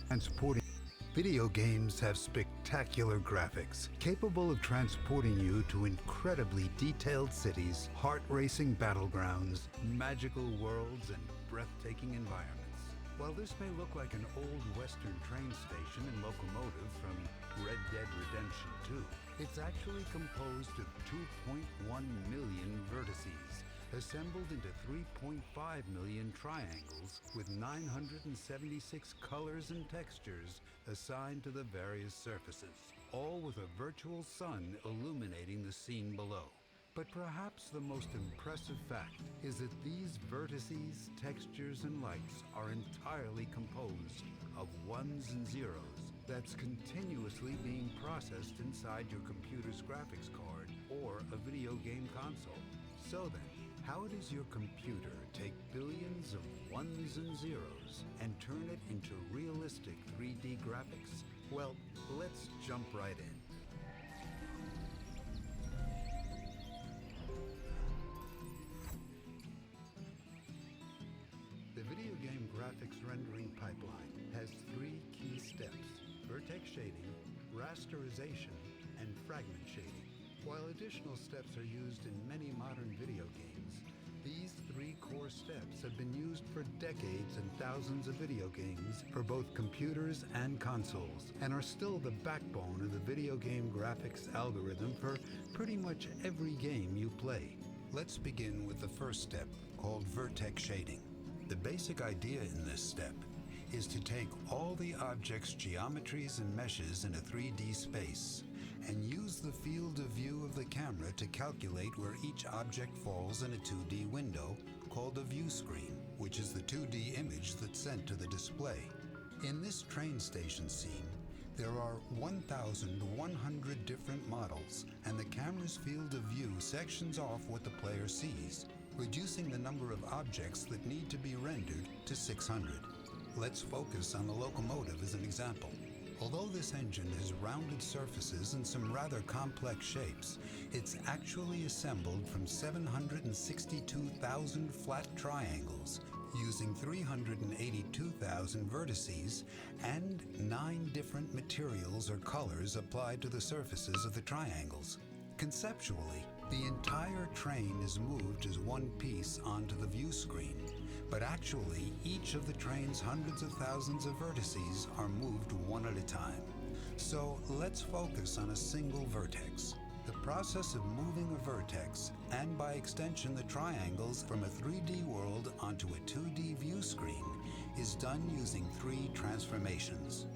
Transporting. Video games have spectacular graphics, capable of transporting you to incredibly detailed cities, heart-racing battlegrounds, magical worlds, and breathtaking environments. While this may look like an old Western train station and locomotive from Red Dead Redemption 2, it's actually composed of 2.1 million vertices, assembled into 3.5 million triangles with 976 colors and textures assigned to the various surfaces, all with a virtual sun illuminating the scene below. But perhaps the most impressive fact is that these vertices, textures, and lights are entirely composed of ones and zeros that's continuously being processed inside your computer's graphics card or a video game console. So then, how does your computer take billions of ones and zeros and turn it into realistic 3D graphics? Well, let's jump right in. The video game graphics rendering pipeline has three key steps: vertex shading, rasterization, and fragment shading. While additional steps are used in many modern video games, these three core steps have been used for decades in thousands of video games for both computers and consoles, and are still the backbone of the video game graphics algorithm for pretty much every game you play. Let's begin with the first step, called vertex shading. The basic idea in this step is to take all the object's geometries and meshes in a 3D space and use the field of view of the camera to calculate where each object falls in a 2D window called a view screen, which is the 2D image that's sent to the display. In this train station scene, there are 1,100 different models, and the camera's field of view sections off what the player sees, reducing the number of objects that need to be rendered to 600. Let's focus on the locomotive as an example. Although this engine has rounded surfaces and some rather complex shapes, it's actually assembled from 762,000 flat triangles using 382,000 vertices and 9 different materials or colors applied to the surfaces of the triangles. Conceptually, the entire train is moved as one piece onto the view screen, but actually each of the train's hundreds of thousands of vertices are moved one at a time. So let's focus on a single vertex. The process of moving a vertex, and by extension the triangles, from a 3D world onto a 2D view screen is done using 3 transformations.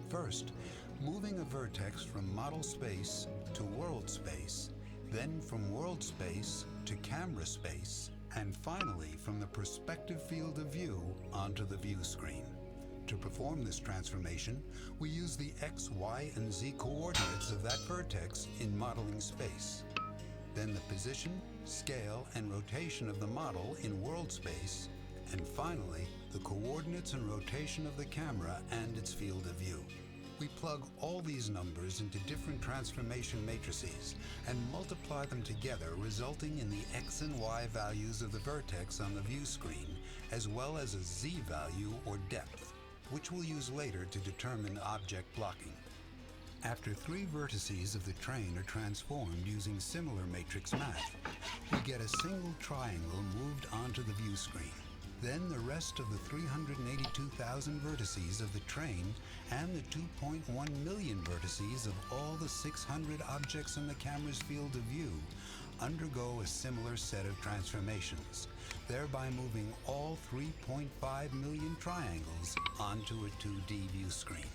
First, moving a vertex from model space to world space, then from world space to camera space, and finally from the perspective field of view onto the view screen. To perform this transformation, we use the X, Y, and Z coordinates of that vertex in modeling space. Then the position, scale, and rotation of the model in world space, and finally, the coordinates and rotation of the camera and its field of view. We plug all these numbers into different transformation matrices and multiply them together, resulting in the X and Y values of the vertex on the view screen, as well as a Z value or depth, which we'll use later to determine object blocking. After 3 vertices of the train are transformed using similar matrix math, we get a single triangle moved onto the view screen. Then the rest of the 382,000 vertices of the train and the 2.1 million vertices of all the 600 objects in the camera's field of view undergo a similar set of transformations, thereby moving all 3.5 million triangles onto a 2D view screen.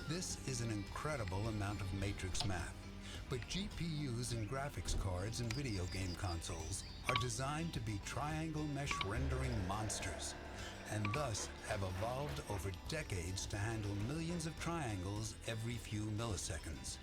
This is an incredible amount of matrix math, but GPUs and graphics cards and video game consoles are designed to be triangle mesh rendering monsters, and thus have evolved over decades to handle millions of triangles every few milliseconds.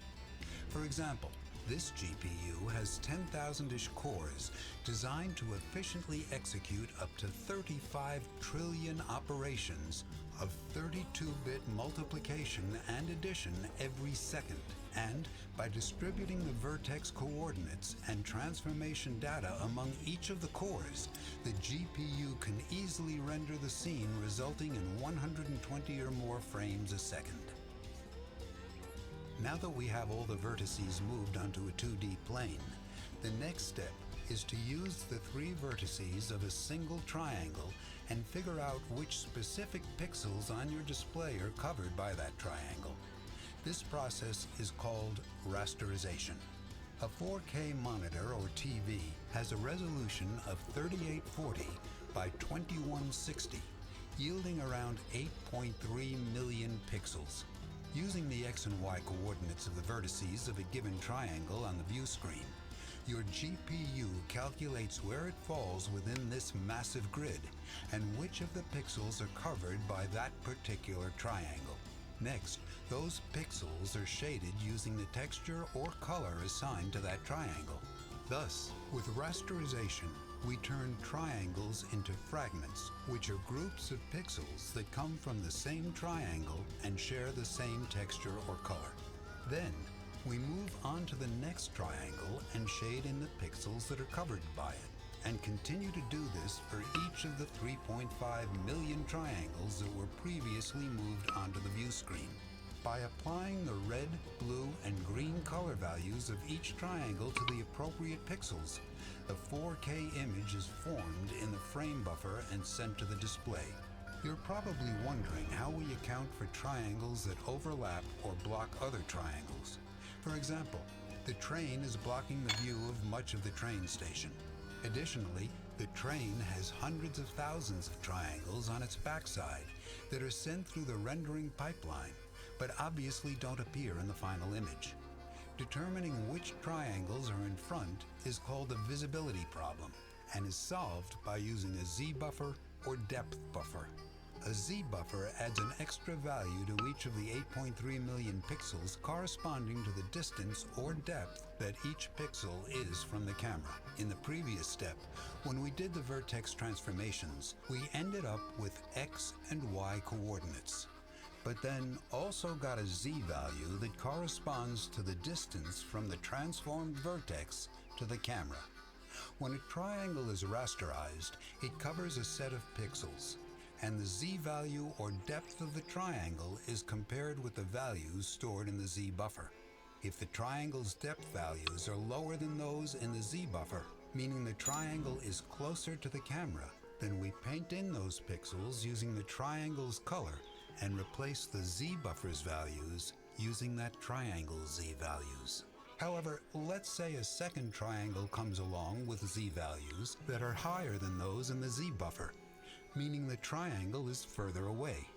For example, This GPU has 10,000-ish cores designed to efficiently execute up to 35 trillion operations of 32-bit multiplication and addition every second. And by distributing the vertex coordinates and transformation data among each of the cores, the GPU can easily render the scene, resulting in 120 or more frames a second. Now that we have all the vertices moved onto a 2D plane, the next step is to use the 3 vertices of a single triangle and figure out which specific pixels on your display are covered by that triangle. This process is called rasterization. A 4K monitor or TV has a resolution of 3840 by 2160, yielding around 8.3 million pixels. Using the X and Y coordinates of the vertices of a given triangle on the view screen, your GPU calculates where it falls within this massive grid and which of the pixels are covered by that particular triangle. Next, those pixels are shaded using the texture or color assigned to that triangle. Thus, with rasterization, we turn triangles into fragments, which are groups of pixels that come from the same triangle and share the same texture or color. Then, we move on to the next triangle and shade in the pixels that are covered by it, and continue to do this for each of the 3.5 million triangles that were previously moved onto the view screen. By applying the red, blue, and green color values of each triangle to the appropriate pixels, the 4K image is formed in the frame buffer and sent to the display. You're probably wondering how we account for triangles that overlap or block other triangles. For example, the train is blocking the view of much of the train station. Additionally, the train has hundreds of thousands of triangles on its backside that are sent through the rendering pipeline, but obviously don't appear in the final image. Determining which triangles are in front is called a visibility problem and is solved by using a Z-buffer or depth buffer. A Z-buffer adds an extra value to each of the 8.3 million pixels corresponding to the distance or depth that each pixel is from the camera. In the previous step, when we did the vertex transformations, we ended up with X and Y coordinates, but then also got a Z value that corresponds to the distance from the transformed vertex to the camera. When a triangle is rasterized, it covers a set of pixels, and the Z value or depth of the triangle is compared with the values stored in the Z buffer. If the triangle's depth values are lower than those in the Z buffer, meaning the triangle is closer to the camera, then we paint in those pixels using the triangle's color and replace the Z buffer's values using that triangle's Z values. However, let's say a second triangle comes along with Z values that are higher than those in the Z buffer, meaning the triangle is further away.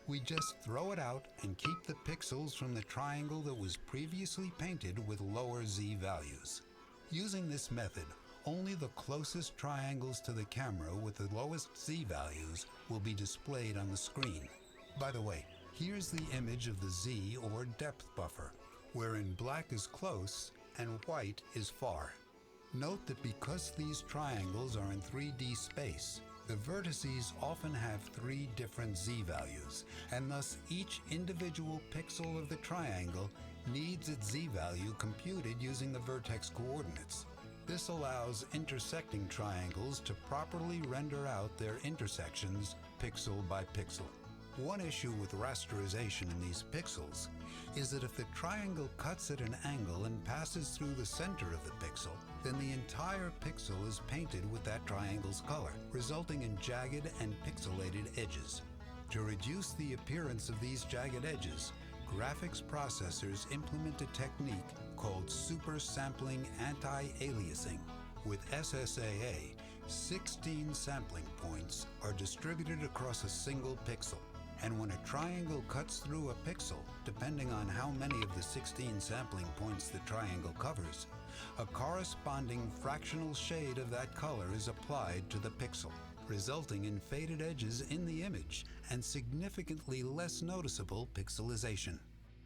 We just throw it out and keep the pixels from the triangle that was previously painted with lower Z values. Using this method, only the closest triangles to the camera with the lowest Z values will be displayed on the screen. By the way, here's the image of the Z or depth buffer, wherein black is close and white is far. Note that because these triangles are in 3D space, the vertices often have 3 different Z values, and thus each individual pixel of the triangle needs its Z value computed using the vertex coordinates. This allows intersecting triangles to properly render out their intersections pixel by pixel. One issue with rasterization in these pixels is that if the triangle cuts at an angle and passes through the center of the pixel, then the entire pixel is painted with that triangle's color, resulting in jagged and pixelated edges. To reduce the appearance of these jagged edges, graphics processors implement a technique called super sampling anti-aliasing. With SSAA, 16 sampling points are distributed across a single pixel. And when a triangle cuts through a pixel, depending on how many of the 16 sampling points the triangle covers, a corresponding fractional shade of that color is applied to the pixel, resulting in faded edges in the image and significantly less noticeable pixelization.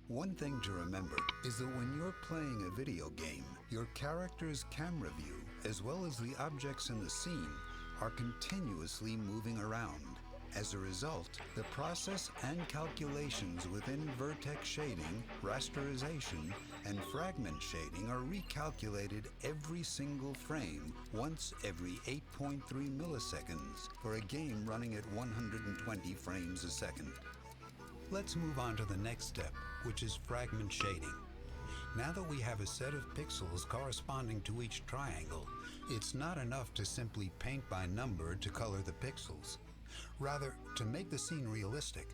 One thing to remember is that when you're playing a video game, your character's camera view, as well as the objects in the scene, are continuously moving around. As a result, the process and calculations within vertex shading, rasterization, and fragment shading are recalculated every single frame once every 8.3 milliseconds for a game running at 120 frames a second. Let's move on to the next step, which is fragment shading. Now that we have a set of pixels corresponding to each triangle, it's not enough to simply paint by number to color the pixels. Rather, to make the scene realistic,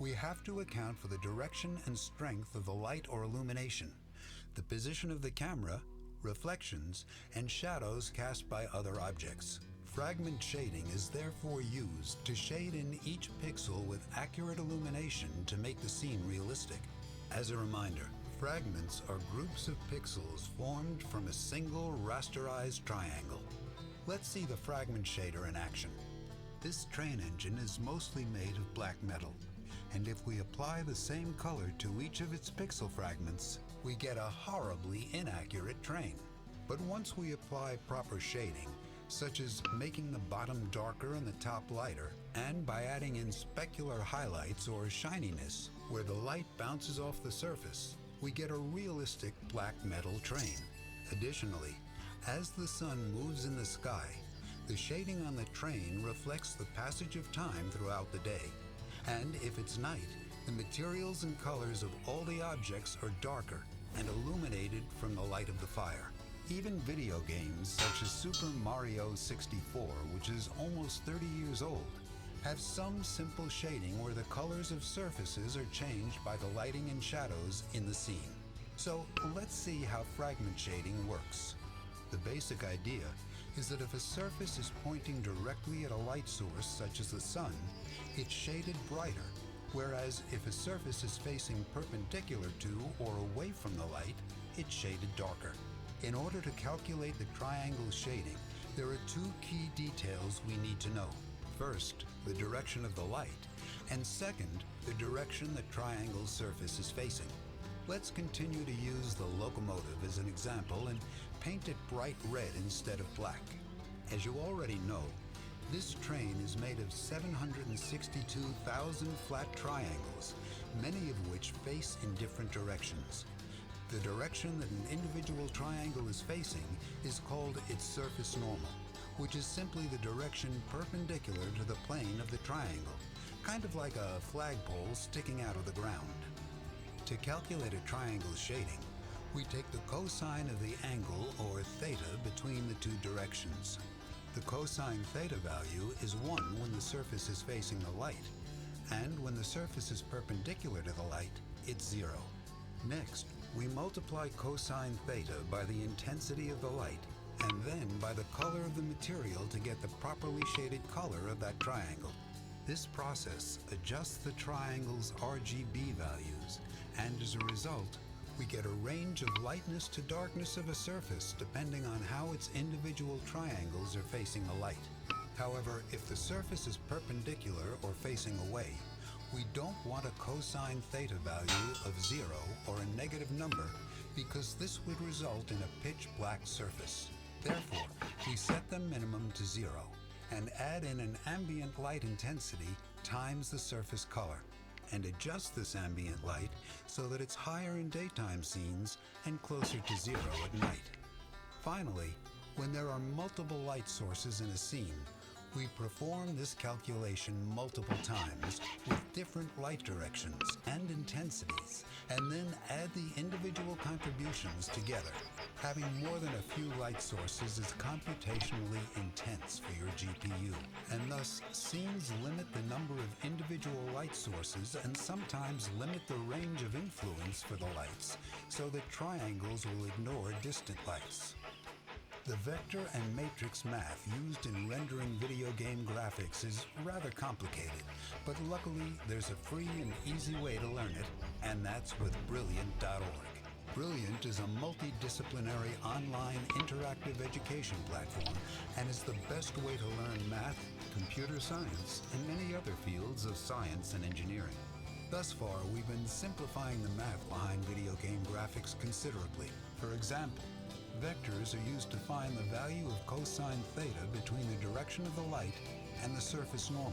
we have to account for the direction and strength of the light or illumination, the position of the camera, reflections, and shadows cast by other objects. Fragment shading is therefore used to shade in each pixel with accurate illumination to make the scene realistic. As a reminder, fragments are groups of pixels formed from a single rasterized triangle. Let's see the fragment shader in action. This train engine is mostly made of black metal, and if we apply the same color to each of its pixel fragments, we get a horribly inaccurate train. But once we apply proper shading, such as making the bottom darker and the top lighter, and by adding in specular highlights or shininess where the light bounces off the surface, we get a realistic black metal train. Additionally, as the sun moves in the sky, the shading on the train reflects the passage of time throughout the day. And if it's night, the materials and colors of all the objects are darker and illuminated from the light of the fire. Even video games such as Super Mario 64, which is almost 30 years old, have some simple shading where the colors of surfaces are changed by the lighting and shadows in the scene. So let's see how fragment shading works. The basic idea is that if a surface is pointing directly at a light source such as the sun, it's shaded brighter, whereas if a surface is facing perpendicular to or away from the light, it's shaded darker. In order to calculate the triangle shading, there are two key details we need to know. First, the direction of the light, and second, the direction the triangle's surface is facing. Let's continue to use the locomotive as an example and paint it bright red instead of black. As you already know, this train is made of 762,000 flat triangles, many of which face in different directions. The direction that an individual triangle is facing is called its surface normal, which is simply the direction perpendicular to the plane of the triangle, kind of like a flagpole sticking out of the ground. To calculate a triangle's shading, we take the cosine of the angle, or theta, between the two directions. The cosine theta value is 1 when the surface is facing the light, and when the surface is perpendicular to the light, it's 0. Next, we multiply cosine theta by the intensity of the light, and then by the color of the material to get the properly shaded color of that triangle. This process adjusts the triangle's RGB values, and as a result, we get a range of lightness to darkness of a surface depending on how its individual triangles are facing the light. However, if the surface is perpendicular or facing away, we don't want a cosine theta value of 0 or a negative number because this would result in a pitch black surface. Therefore, we set the minimum to 0 and add in an ambient light intensity times the surface color, and adjust this ambient light so that it's higher in daytime scenes and closer to 0 at night. Finally, when there are multiple light sources in a scene, we perform this calculation multiple times with different light directions and intensities, and then add the individual contributions together. Having more than a few light sources is computationally intense for your GPU, and thus scenes limit the number of individual light sources and sometimes limit the range of influence for the lights, so that triangles will ignore distant lights. The vector and matrix math used in rendering video game graphics is rather complicated, but luckily there's a free and easy way to learn it, and that's with Brilliant.org. Brilliant is a multidisciplinary online interactive education platform and is the best way to learn math, computer science, and many other fields of science and engineering. Thus far, we've been simplifying the math behind video game graphics considerably. For example, vectors are used to find the value of cosine theta between the direction of the light and the surface normal.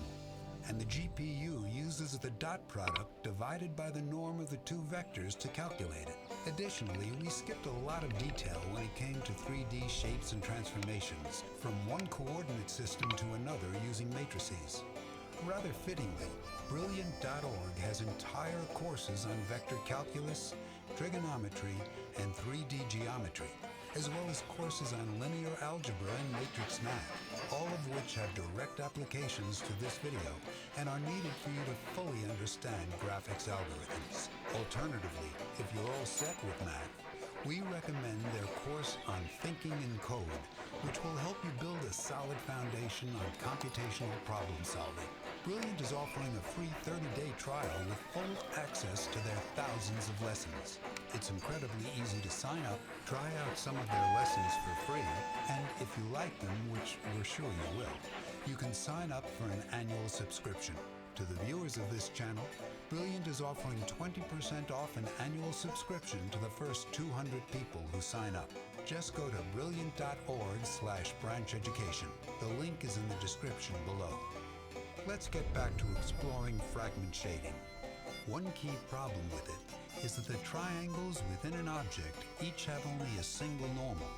And the GPU uses the dot product divided by the norm of the two vectors to calculate it. Additionally, we skipped a lot of detail when it came to 3D shapes and transformations, from one coordinate system to another using matrices. Rather fittingly, Brilliant.org has entire courses on vector calculus, trigonometry, and 3D geometry, as well as courses on linear algebra and matrix math, all of which have direct applications to this video and are needed for you to fully understand graphics algorithms. Alternatively, if you're all set with math, we recommend their course on Thinking in Code, which will help you build a solid foundation on computational problem solving. Brilliant is offering a free 30-day trial with full access to their thousands of lessons. It's incredibly easy to sign up, try out some of their lessons for free, and if you like them, which we're sure you will, you can sign up for an annual subscription. To the viewers of this channel, Brilliant is offering 20% off an annual subscription to the first 200 people who sign up. Just go to brilliant.org/brancheducation. The link is in the description below. Let's get back to exploring fragment shading. One key problem with it is that the triangles within an object each have only a single normal,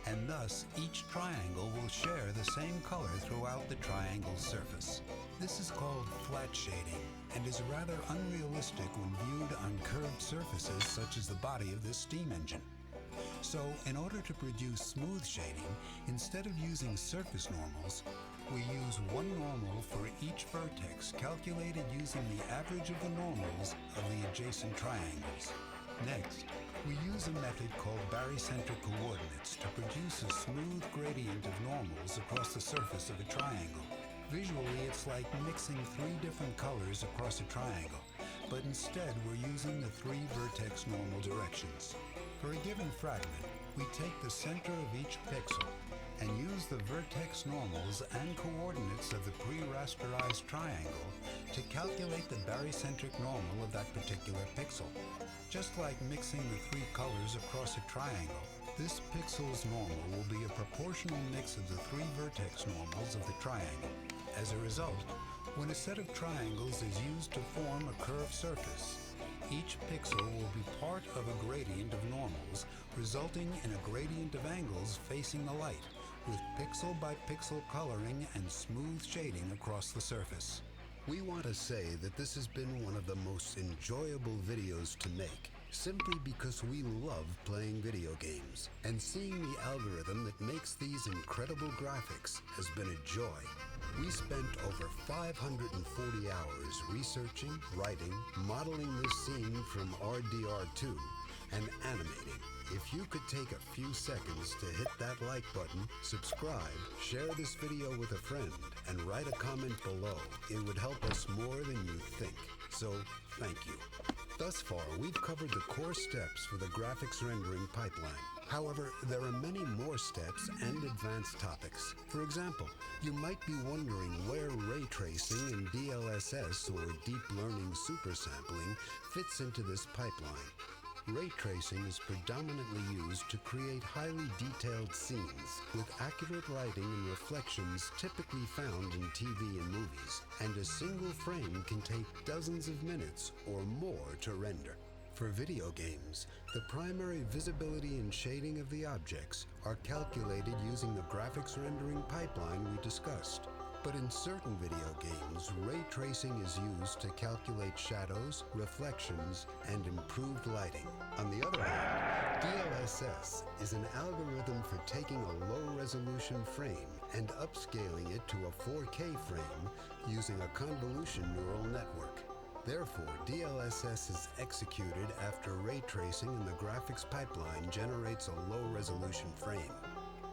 and thus each triangle will share the same color throughout the triangle's surface. This is called flat shading and is rather unrealistic when viewed on curved surfaces such as the body of this steam engine. So, in order to produce smooth shading, instead of using surface normals, we use one normal for each vertex calculated using the average of the normals of the adjacent triangles. Next, we use a method called barycentric coordinates to produce a smooth gradient of normals across the surface of a triangle. Visually, it's like mixing three different colors across a triangle, but instead we're using the three vertex normal directions. For a given fragment, we take the center of each pixel and use the vertex normals and coordinates of the pre-rasterized triangle to calculate the barycentric normal of that particular pixel. Just like mixing the three colors across a triangle, this pixel's normal will be a proportional mix of the three vertex normals of the triangle. As a result, when a set of triangles is used to form a curved surface, each pixel will be part of a gradient of normals, resulting in a gradient of angles facing the light, with pixel-by-pixel coloring and smooth shading across the surface. We want to say that this has been one of the most enjoyable videos to make, simply because we love playing video games, and seeing the algorithm that makes these incredible graphics has been a joy. We spent over 540 hours researching, writing, modeling this scene from RDR2, and animating. If you could take a few seconds to hit that like button, subscribe, share this video with a friend, and write a comment below, it would help us more than you think. So, thank you. Thus far, we've covered the core steps for the graphics rendering pipeline. However, there are many more steps and advanced topics. For example, you might be wondering where ray tracing and DLSS, or deep learning supersampling, fits into this pipeline. Ray tracing is predominantly used to create highly detailed scenes with accurate lighting and reflections typically found in TV and movies, and a single frame can take dozens of minutes or more to render. For video games, the primary visibility and shading of the objects are calculated using the graphics rendering pipeline we discussed. But in certain video games, ray tracing is used to calculate shadows, reflections, and improved lighting. On the other hand, DLSS is an algorithm for taking a low-resolution frame and upscaling it to a 4K frame using a convolution neural network. Therefore, DLSS is executed after ray tracing and the graphics pipeline generates a low-resolution frame.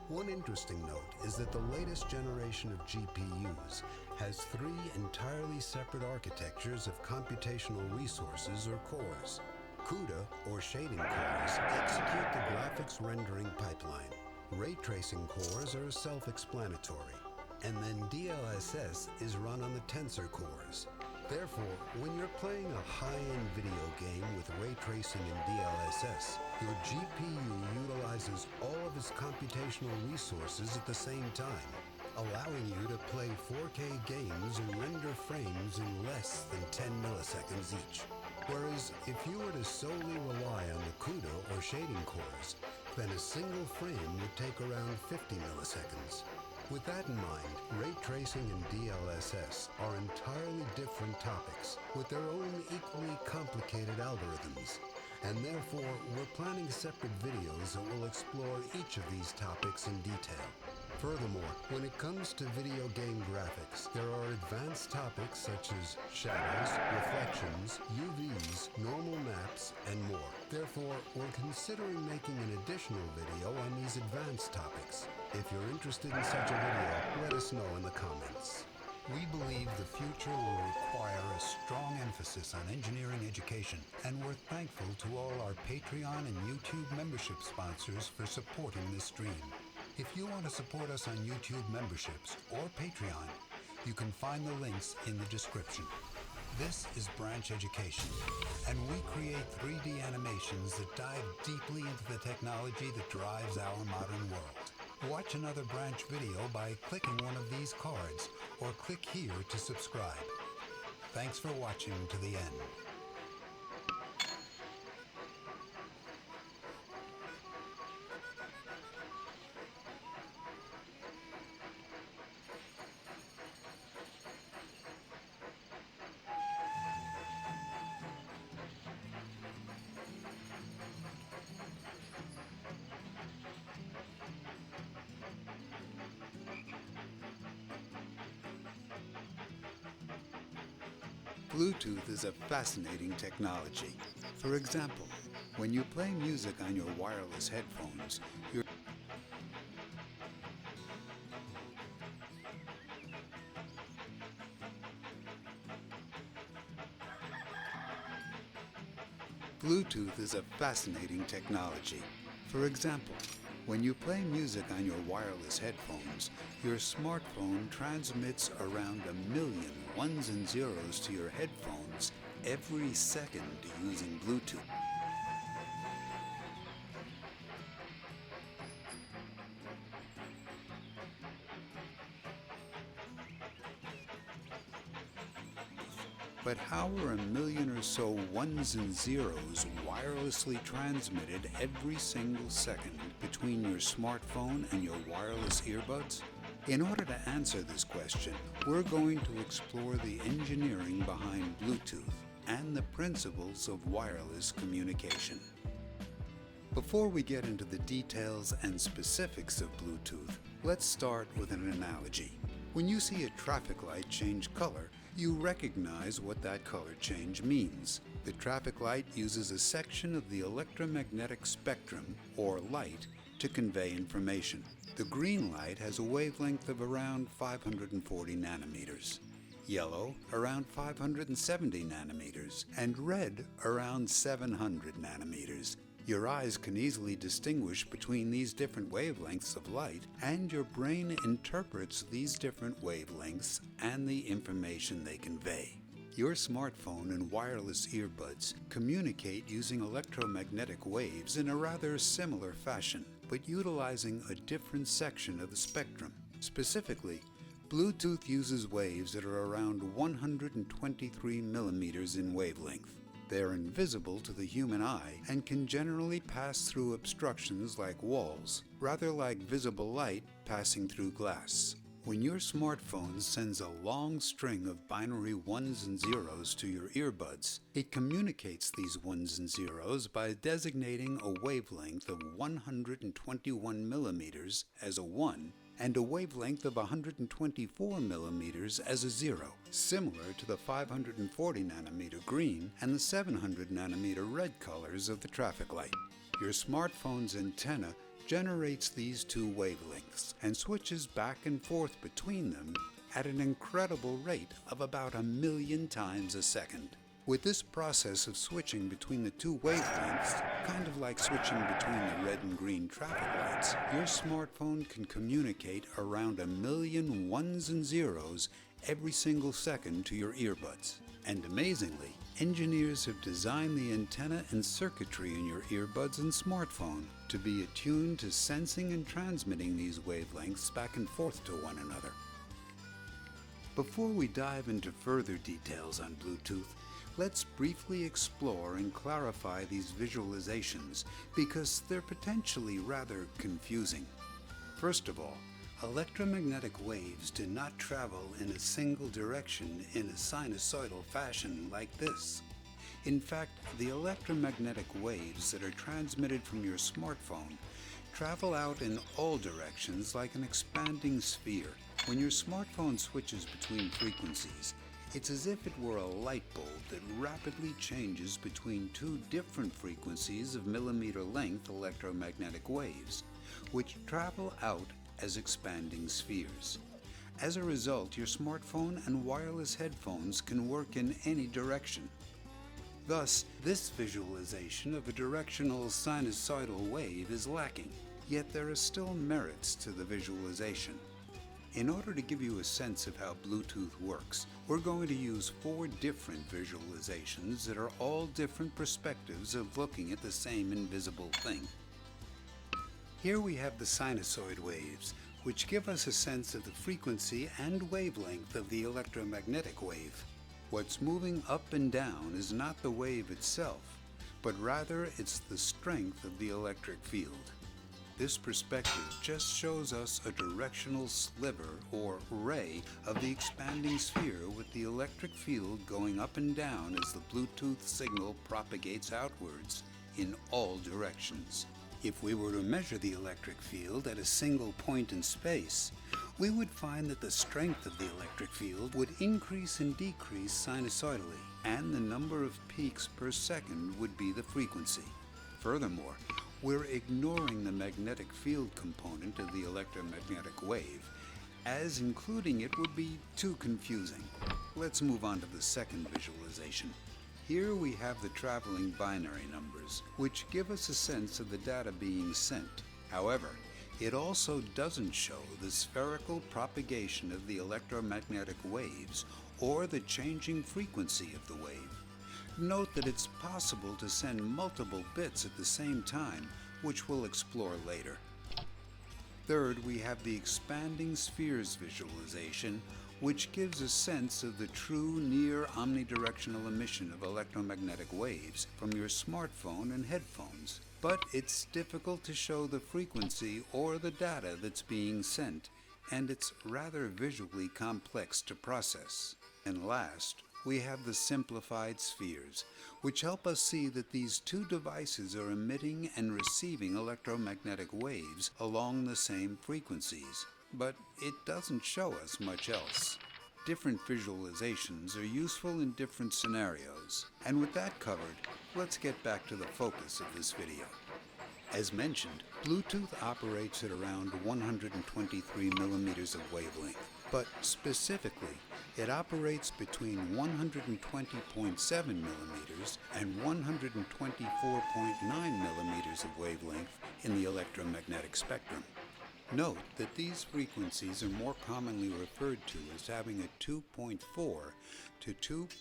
One interesting note is that the latest generation of GPUs has three entirely separate architectures of computational resources or cores. CUDA, or shading cores, execute the graphics rendering pipeline. Ray tracing cores are self-explanatory. And then DLSS is run on the tensor cores. Therefore, when you're playing a high-end video game with ray tracing and DLSS, your GPU utilizes all of its computational resources at the same time, allowing you to play 4K games and render frames in less than 10 milliseconds each. Whereas if you were to solely rely on the CUDA or shading cores, then a single frame would take around 50 milliseconds. With that in mind, ray tracing and DLSS are entirely different topics with their own equally complicated algorithms. And therefore, we're planning separate videos that will explore each of these topics in detail. Furthermore, when it comes to video game graphics, there are advanced topics such as shadows, reflections, UVs, normal maps, and more. Therefore, we're considering making an additional video on these advanced topics. If you're interested in such a video, let us know in the comments. We believe the future will require a strong emphasis on engineering education, and we're thankful to all our Patreon and YouTube membership sponsors for supporting this stream. If you want to support us on YouTube memberships or Patreon, you can find the links in the description. This is Branch Education, and we create 3D animations that dive deeply into the technology that drives our modern world. Watch another Branch video by clicking one of these cards, or click here to subscribe. Thanks for watching to the end. Bluetooth is a fascinating technology. For example, when you play music on your wireless headphones, Bluetooth is a fascinating technology. For example, when you play music on your wireless headphones, your smartphone transmits around 1 million ones and zeros to your headphones every second using Bluetooth. But how are 1 million or so ones and zeros wirelessly transmitted every single second between your smartphone and your wireless earbuds? In order to answer this question, we're going to explore the engineering behind Bluetooth and the principles of wireless communication. Before we get into the details and specifics of Bluetooth, let's start with an analogy. When you see a traffic light change color, you recognize what that color change means. The traffic light uses a section of the electromagnetic spectrum, or light, to convey information. The green light has a wavelength of around 540 nanometers, yellow around 570 nanometers, and red around 700 nanometers. Your eyes can easily distinguish between these different wavelengths of light, and your brain interprets these different wavelengths and the information they convey. Your smartphone and wireless earbuds communicate using electromagnetic waves in a rather similar fashion, but utilizing a different section of the spectrum. Specifically, Bluetooth uses waves that are around 123 millimeters in wavelength. They are invisible to the human eye and can generally pass through obstructions like walls, rather like visible light passing through glass. When your smartphone sends a long string of binary ones and zeros to your earbuds, it communicates these ones and zeros by designating a wavelength of 121 millimeters as a 1 and a wavelength of 124 millimeters as a 0, similar to the 540 nanometer green and the 700 nanometer red colors of the traffic light. Your smartphone's antenna generates these two wavelengths and switches back and forth between them at an incredible rate of about 1 million times a second. With this process of switching between the two wavelengths, kind of like switching between the red and green traffic lights, your smartphone can communicate around 1 million ones and zeros every single second to your earbuds. And amazingly, engineers have designed the antenna and circuitry in your earbuds and smartphone to be attuned to sensing and transmitting these wavelengths back and forth to one another. Before we dive into further details on Bluetooth, let's briefly explore and clarify these visualizations because they're potentially rather confusing. First of all, electromagnetic waves do not travel in a single direction in a sinusoidal fashion like this. In fact, the electromagnetic waves that are transmitted from your smartphone travel out in all directions like an expanding sphere. When your smartphone switches between frequencies, it's as if it were a light bulb that rapidly changes between two different frequencies of millimeter-length electromagnetic waves, which travel out as expanding spheres. As a result, your smartphone and wireless headphones can work in any direction. Thus, this visualization of a directional sinusoidal wave is lacking, yet there are still merits to the visualization. In order to give you a sense of how Bluetooth works, we're going to use 4 different visualizations that are all different perspectives of looking at the same invisible thing. Here we have the sinusoid waves, which give us a sense of the frequency and wavelength of the electromagnetic wave. What's moving up and down is not the wave itself, but rather it's the strength of the electric field. This perspective just shows us a directional sliver or ray of the expanding sphere with the electric field going up and down as the Bluetooth signal propagates outwards in all directions. If we were to measure the electric field at a single point in space, we would find that the strength of the electric field would increase and decrease sinusoidally, and the number of peaks per second would be the frequency. Furthermore, we're ignoring the magnetic field component of the electromagnetic wave, as including it would be too confusing. Let's move on to the second visualization. Here we have the traveling binary numbers, which give us a sense of the data being sent. However, it also doesn't show the spherical propagation of the electromagnetic waves or the changing frequency of the wave. Note that it's possible to send multiple bits at the same time, which we'll explore later. Third, we have the expanding spheres visualization, which gives a sense of the true near omnidirectional emission of electromagnetic waves from your smartphone and headphones. But it's difficult to show the frequency or the data that's being sent, and it's rather visually complex to process. And last, we have the simplified spheres, which help us see that these two devices are emitting and receiving electromagnetic waves along the same frequencies. But it doesn't show us much else. Different visualizations are useful in different scenarios. And with that covered, let's get back to the focus of this video. As mentioned, Bluetooth operates at around 123 millimeters of wavelength, but specifically, it operates between 120.7 millimeters and 124.9 millimeters of wavelength in the electromagnetic spectrum. Note that these frequencies are more commonly referred to as having a 2.4 to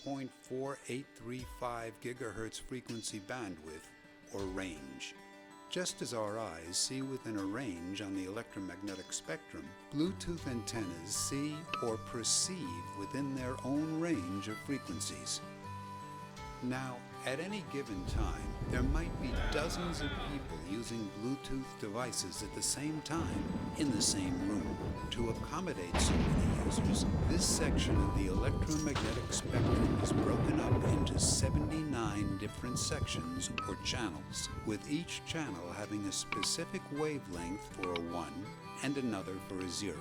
2.4835 gigahertz frequency bandwidth or range. Just as our eyes see within a range on the electromagnetic spectrum, Bluetooth antennas see or perceive within their own range of frequencies. Now, at any given time, there might be dozens of people using Bluetooth devices at the same time in the same room. To accommodate so many users, this section of the electromagnetic spectrum is broken up into 79 different sections or channels, with each channel having a specific wavelength for a 1 and another for a 0.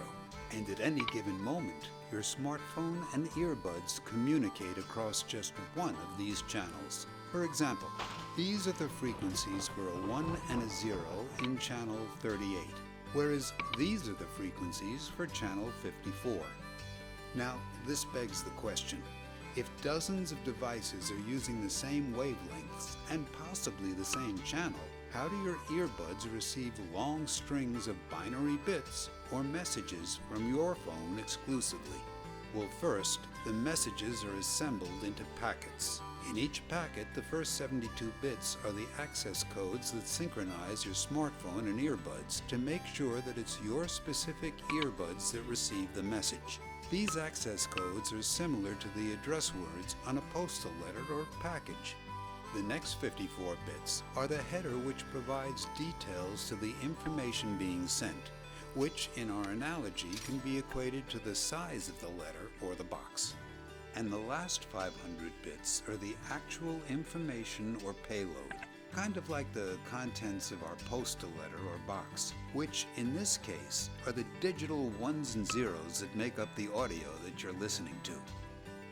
And at any given moment, your smartphone and earbuds communicate across just one of these channels. For example, these are the frequencies for a 1 and a 0 in channel 38, whereas these are the frequencies for channel 54. Now, this begs the question, if dozens of devices are using the same wavelengths and possibly the same channel, how do your earbuds receive long strings of binary bits or messages from your phone exclusively? Well, first, the messages are assembled into packets. In each packet, the first 72 bits are the access codes that synchronize your smartphone and earbuds to make sure that it's your specific earbuds that receive the message. These access codes are similar to the address words on a postal letter or package. The next 54 bits are the header, which provides details to the information being sent, which in our analogy can be equated to the size of the letter or the box. And the last 500 bits are the actual information or payload, kind of like the contents of our postal letter or box, which in this case are the digital ones and zeros that make up the audio that you're listening to.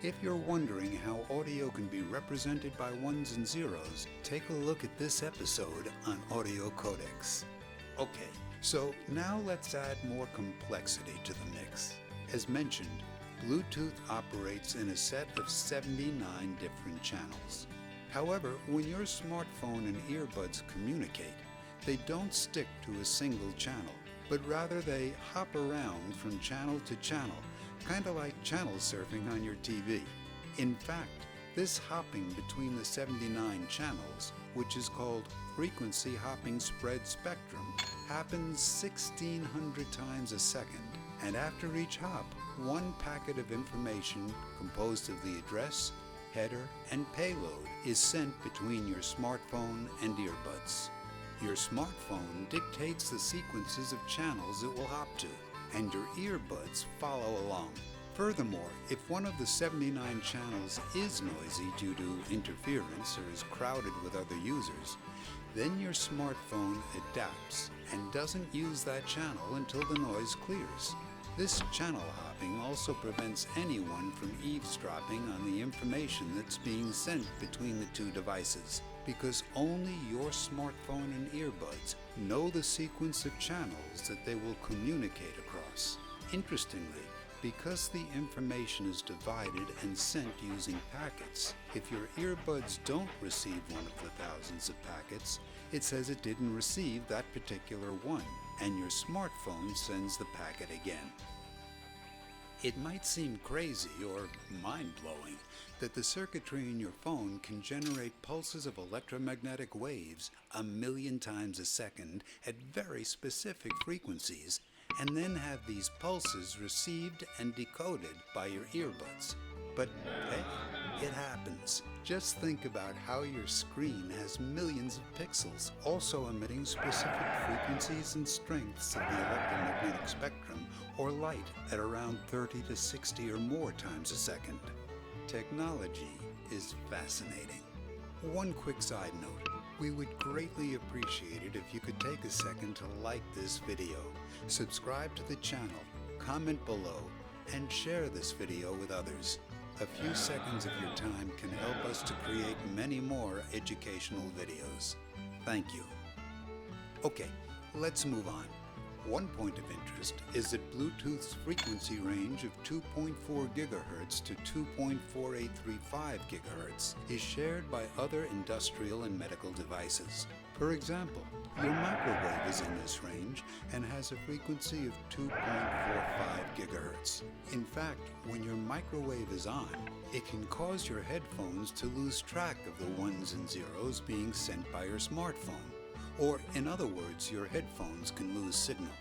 If you're wondering how audio can be represented by ones and zeros, take a look at this episode on audio codecs. Okay, so now let's add more complexity to the mix. As mentioned, Bluetooth operates in a set of 79 different channels. However, when your smartphone and earbuds communicate, they don't stick to a single channel, but rather they hop around from channel to channel, kind of like channel surfing on your TV. In fact, this hopping between the 79 channels, which is called frequency hopping spread spectrum, happens 1,600 times a second, and after each hop, one packet of information composed of the address, header, and payload is sent between your smartphone and earbuds. Your smartphone dictates the sequences of channels it will hop to, and your earbuds follow along. Furthermore, if one of the 79 channels is noisy due to interference or is crowded with other users, then your smartphone adapts and doesn't use that channel until the noise clears. This channel hopping also prevents anyone from eavesdropping on the information that's being sent between the two devices, because only your smartphone and earbuds know the sequence of channels that they will communicate across. Interestingly, because the information is divided and sent using packets, if your earbuds don't receive one of the thousands of packets, it says it didn't receive that particular one, and your smartphone sends the packet again. It might seem crazy or mind-blowing that the circuitry in your phone can generate pulses of electromagnetic waves 1,000,000 times a second at very specific frequencies, and then have these pulses received and decoded by your earbuds. But hey, it happens. Just think about how your screen has millions of pixels, also emitting specific frequencies and strengths of the electromagnetic spectrum, or light at around 30 to 60 or more times a second. Technology is fascinating. One quick side note. We would greatly appreciate it if you could take a second to like this video, subscribe to the channel, comment below, and share this video with others. A few seconds of your time can help us to create many more educational videos. Thank you. Okay, let's move on. One point of interest is that Bluetooth's frequency range of 2.4 GHz to 2.4835 GHz is shared by other industrial and medical devices. For example, your microwave is in this range and has a frequency of 2.45 GHz. In fact, when your microwave is on, it can cause your headphones to lose track of the ones and zeros being sent by your smartphone. Or, in other words, your headphones can lose signal.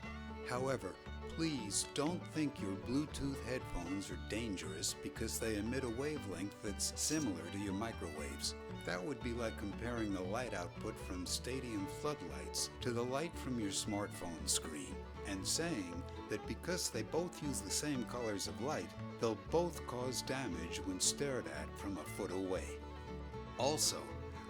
However, please don't think your Bluetooth headphones are dangerous because they emit a wavelength that's similar to your microwaves. That would be like comparing the light output from stadium floodlights to the light from your smartphone screen, and saying that because they both use the same colors of light, they'll both cause damage when stared at from a foot away. Also,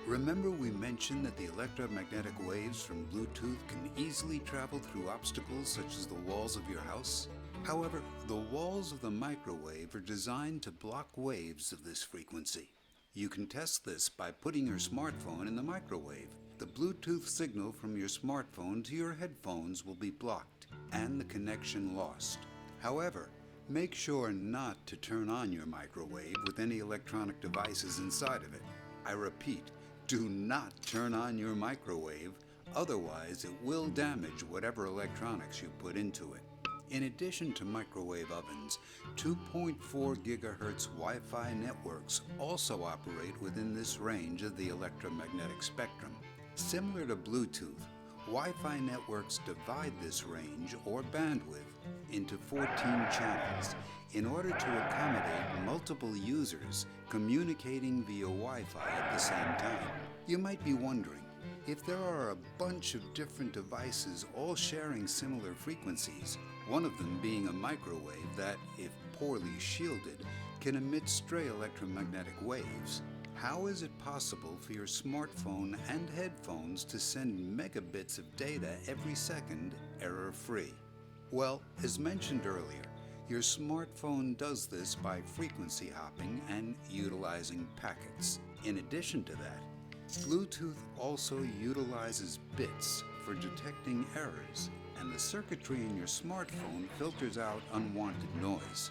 remember we mentioned that the electromagnetic waves from Bluetooth can easily travel through obstacles such as the walls of your house? However, the walls of the microwave are designed to block waves of this frequency. You can test this by putting your smartphone in the microwave. The Bluetooth signal from your smartphone to your headphones will be blocked and the connection lost. However, make sure not to turn on your microwave with any electronic devices inside of it. I repeat, do not turn on your microwave, otherwise it will damage whatever electronics you put into it. In addition to microwave ovens, 2.4 gigahertz Wi-Fi networks also operate within this range of the electromagnetic spectrum. Similar to Bluetooth, Wi-Fi networks divide this range or bandwidth into 14 channels in order to accommodate multiple users communicating via Wi-Fi at the same time. You might be wondering, if there are a bunch of different devices all sharing similar frequencies, one of them being a microwave that, if poorly shielded, can emit stray electromagnetic waves, how is it possible for your smartphone and headphones to send megabits of data every second, error-free? Well, as mentioned earlier, your smartphone does this by frequency hopping and utilizing packets. In addition to that, Bluetooth also utilizes bits for detecting errors, and the circuitry in your smartphone filters out unwanted noise.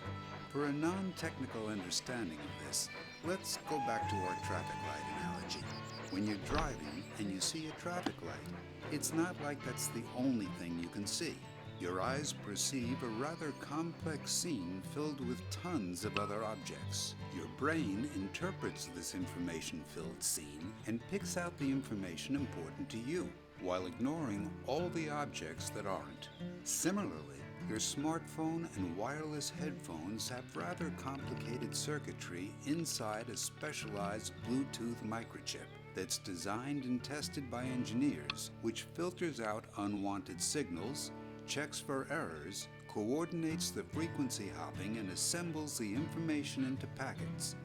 For a non-technical understanding of this, let's go back to our traffic light analogy. When you're driving and you see a traffic light, it's not like that's the only thing you can see. Your eyes perceive a rather complex scene filled with tons of other objects. Your brain interprets this information-filled scene and picks out the information important to you, while ignoring all the objects that aren't. Similarly, your smartphone and wireless headphones have rather complicated circuitry inside a specialized Bluetooth microchip that's designed and tested by engineers, which filters out unwanted signals, checks for errors, coordinates the frequency hopping, and assembles the information into packets,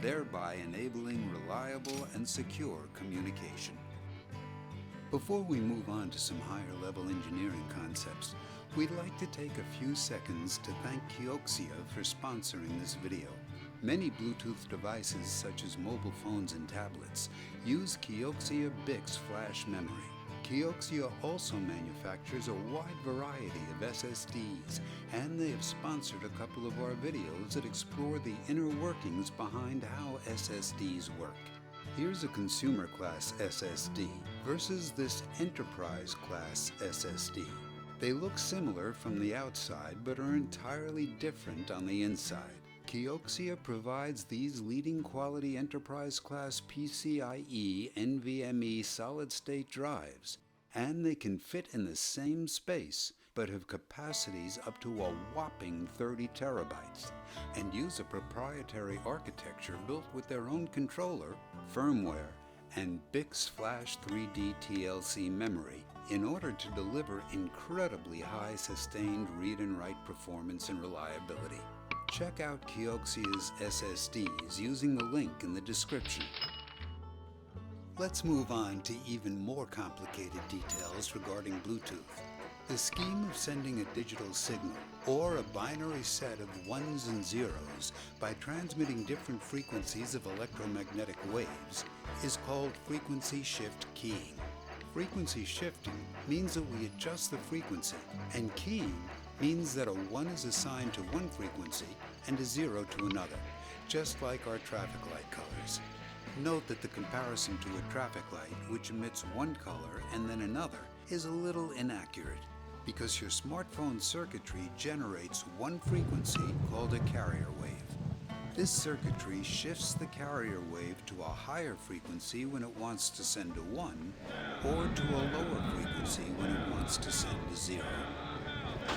thereby enabling reliable and secure communication. Before we move on to some higher-level engineering concepts, we'd like to take a few seconds to thank Kioxia for sponsoring this video. Many Bluetooth devices, such as mobile phones and tablets, use Kioxia BiCS flash memory. Kioxia also manufactures a wide variety of SSDs, and they have sponsored a couple of our videos that explore the inner workings behind how SSDs work. Here's a consumer class SSD versus this enterprise class SSD. They look similar from the outside but are entirely different on the inside. Kioxia provides these leading quality enterprise class PCIe NVMe solid-state drives, and they can fit in the same space but have capacities up to a whopping 30 terabytes and use a proprietary architecture built with their own controller, firmware, and BiCS Flash 3D TLC memory in order to deliver incredibly high sustained read and write performance and reliability. Check out Kioxia's SSDs using the link in the description. Let's move on to even more complicated details regarding Bluetooth. The scheme of sending a digital signal, or a binary set of ones and zeros, by transmitting different frequencies of electromagnetic waves, is called frequency shift keying. Frequency shifting means that we adjust the frequency, and keying means that a 1 is assigned to one frequency and a 0 to another, just like our traffic light colors. Note that the comparison to a traffic light, which emits one color and then another, is a little inaccurate, because your smartphone circuitry generates one frequency called a carrier wave. This circuitry shifts the carrier wave to a higher frequency when it wants to send a 1, or to a lower frequency when it wants to send a 0.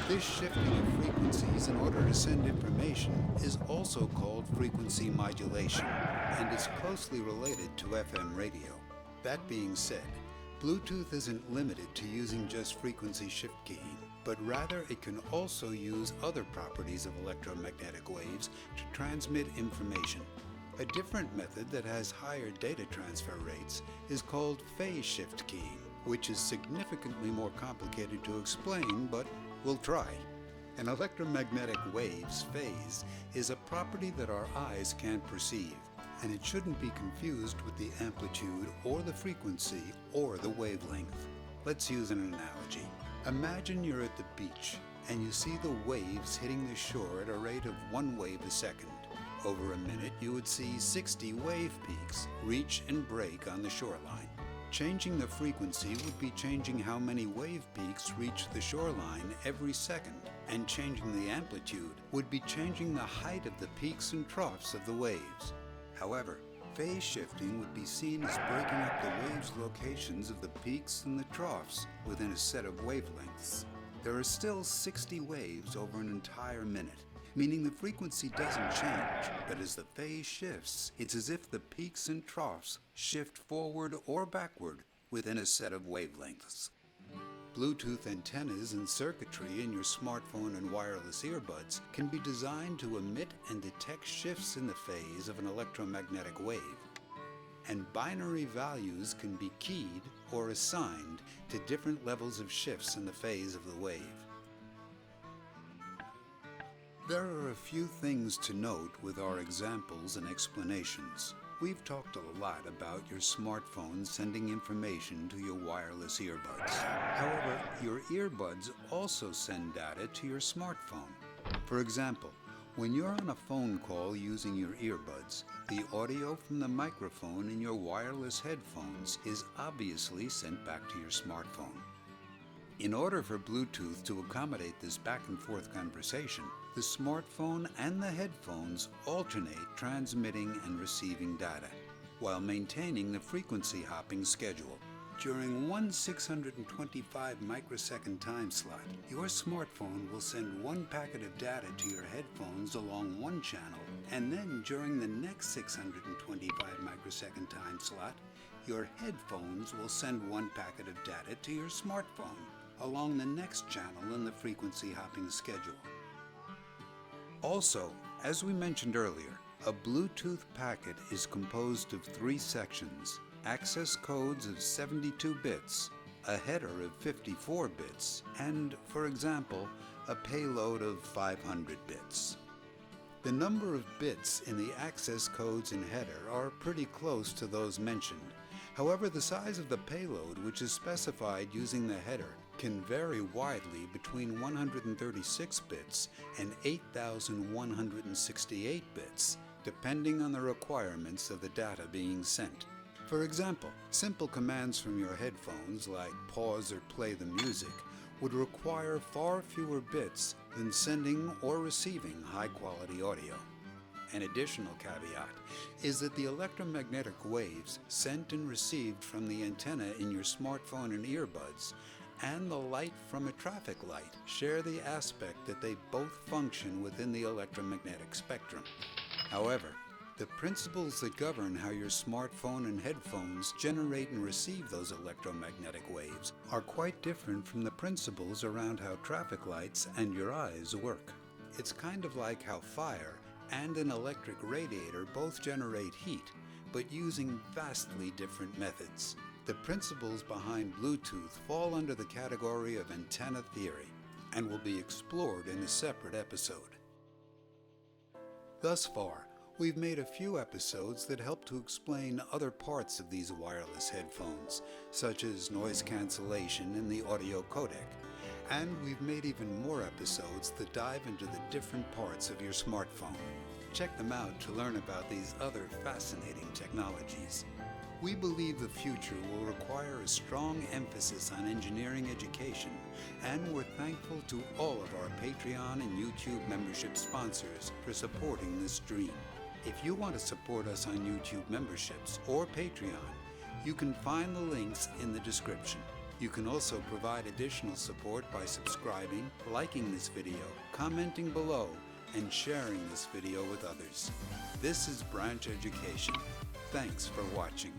This shifting of frequencies in order to send information is also called frequency modulation, and is closely related to FM radio. That being said, Bluetooth isn't limited to using just frequency shift keying, but rather it can also use other properties of electromagnetic waves to transmit information. A different method that has higher data transfer rates is called phase shift keying, which is significantly more complicated to explain, but we'll try. An electromagnetic wave's phase is a property that our eyes can't perceive, and it shouldn't be confused with the amplitude or the frequency or the wavelength. Let's use an analogy. Imagine you're at the beach and you see the waves hitting the shore at a rate of 1 wave a second. Over a minute, you would see 60 wave peaks reach and break on the shoreline. Changing the frequency would be changing how many wave peaks reach the shoreline every second, and changing the amplitude would be changing the height of the peaks and troughs of the waves. However, phase shifting would be seen as breaking up the waves' locations of the peaks and the troughs within a set of wavelengths. There are still 60 waves over an entire minute, meaning the frequency doesn't change, but as the phase shifts, it's as if the peaks and troughs shift forward or backward within a set of wavelengths. Bluetooth antennas and circuitry in your smartphone and wireless earbuds can be designed to emit and detect shifts in the phase of an electromagnetic wave. And binary values can be keyed or assigned to different levels of shifts in the phase of the wave. There are a few things to note with our examples and explanations. We've talked a lot about your smartphone sending information to your wireless earbuds. However, your earbuds also send data to your smartphone. For example, when you're on a phone call using your earbuds, the audio from the microphone in your wireless headphones is obviously sent back to your smartphone. In order for Bluetooth to accommodate this back-and-forth conversation, the smartphone and the headphones alternate transmitting and receiving data, while maintaining the frequency hopping schedule. During one 625 microsecond time slot, your smartphone will send one packet of data to your headphones along one channel, and then during the next 625 microsecond time slot, your headphones will send one packet of data to your smartphone along the next channel in the frequency hopping schedule. Also, as we mentioned earlier, a Bluetooth packet is composed of 3 sections: access codes of 72 bits, a header of 54 bits, and, for example, a payload of 500 bits. The number of bits in the access codes and header are pretty close to those mentioned. However, the size of the payload, which is specified using the header, can vary widely between 136 bits and 8,168 bits, depending on the requirements of the data being sent. For example, simple commands from your headphones like pause or play the music would require far fewer bits than sending or receiving high-quality audio. An additional caveat is that the electromagnetic waves sent and received from the antenna in your smartphone and earbuds and the light from a traffic light share the aspect that they both function within the electromagnetic spectrum. However, the principles that govern how your smartphone and headphones generate and receive those electromagnetic waves are quite different from the principles around how traffic lights and your eyes work. It's kind of like how fire and an electric radiator both generate heat, but using vastly different methods. The principles behind Bluetooth fall under the category of antenna theory and will be explored in a separate episode. Thus far, we've made a few episodes that help to explain other parts of these wireless headphones, such as noise cancellation and the audio codec. And we've made even more episodes that dive into the different parts of your smartphone. Check them out to learn about these other fascinating technologies. We believe the future will require a strong emphasis on engineering education, and we're thankful to all of our Patreon and YouTube membership sponsors for supporting this dream. If you want to support us on YouTube memberships or Patreon, you can find the links in the description. You can also provide additional support by subscribing, liking this video, commenting below, and sharing this video with others. This is Branch Education. Thanks for watching.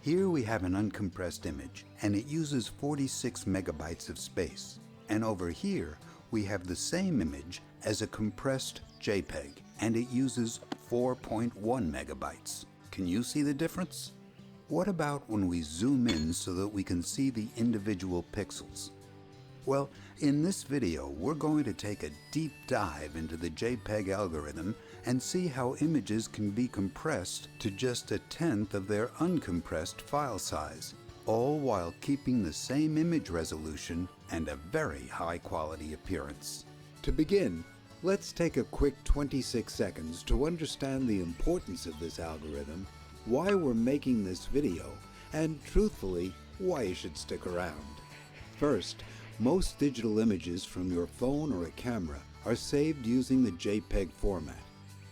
Here we have an uncompressed image, and it uses 46 megabytes of space. And over here, we have the same image as a compressed JPEG, and it uses 4.1 megabytes. Can you see the difference? What about when we zoom in so that we can see the individual pixels? Well, in this video, we're going to take a deep dive into the JPEG algorithm and see how images can be compressed to just 1/10 of their uncompressed file size, all while keeping the same image resolution and a very high quality appearance. To begin, let's take a quick 26 seconds to understand the importance of this algorithm, why we're making this video, and truthfully, why you should stick around. First, most digital images from your phone or a camera are saved using the JPEG format.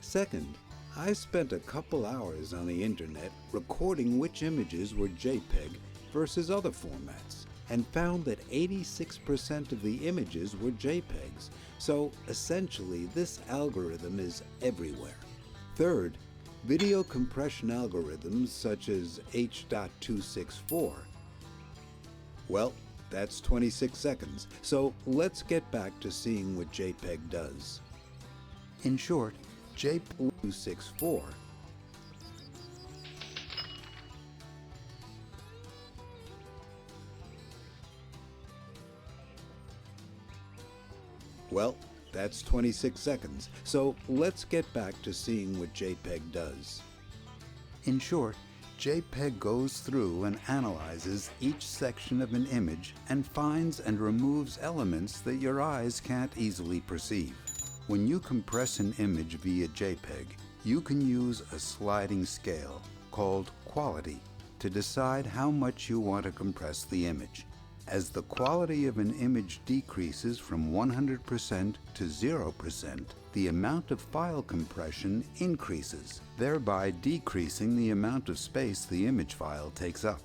Second, I spent a couple hours on the internet recording which images were JPEG versus other formats, and found that 86% of the images were JPEGs, so essentially this algorithm is everywhere. Third, video compression algorithms such as H.264, well, that's 26 seconds, so let's get back to seeing what JPEG does. In short, H.264 Well, that's 26 seconds, so let's get back to seeing what JPEG does. In short, JPEG goes through and analyzes each section of an image and finds and removes elements that your eyes can't easily perceive. When you compress an image via JPEG, you can use a sliding scale called quality to decide how much you want to compress the image. As the quality of an image decreases from 100% to 0%, the amount of file compression increases, thereby decreasing the amount of space the image file takes up.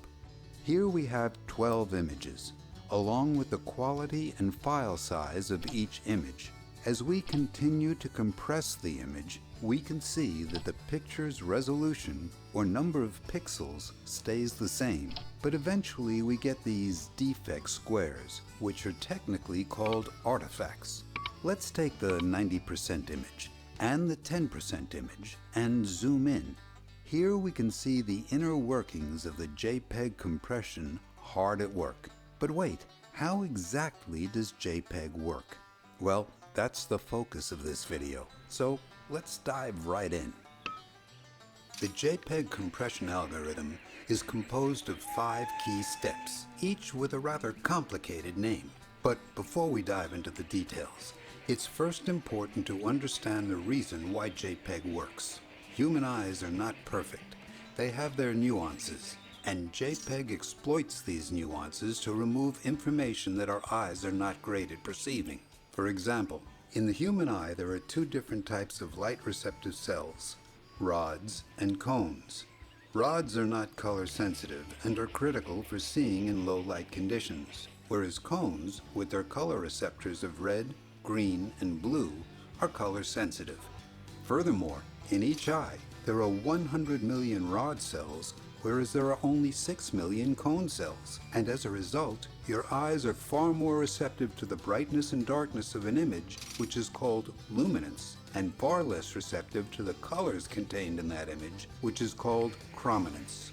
Here we have 12 images, along with the quality and file size of each image. As we continue to compress the image, we can see that the picture's resolution or number of pixels stays the same, but eventually we get these defect squares, which are technically called artifacts. Let's take the 90% image and the 10% image and zoom in. Here we can see the inner workings of the JPEG compression hard at work. But wait, how exactly does JPEG work? Well, that's the focus of this video, so let's dive right in. The JPEG compression algorithm is composed of 5 key steps, each with a rather complicated name. But before we dive into the details, it's first important to understand the reason why JPEG works. Human eyes are not perfect. They have their nuances, and JPEG exploits these nuances to remove information that our eyes are not great at perceiving. For example, in the human eye there are 2 different types of light-receptive cells, rods and cones. Rods are not color sensitive and are critical for seeing in low light conditions, whereas cones, with their color receptors of red, green, and blue, are color sensitive. Furthermore, in each eye, there are 100 million rod cells, whereas there are only 6 million cone cells, and as a result, your eyes are far more receptive to the brightness and darkness of an image, which is called luminance, and far less receptive to the colors contained in that image, which is called chrominance.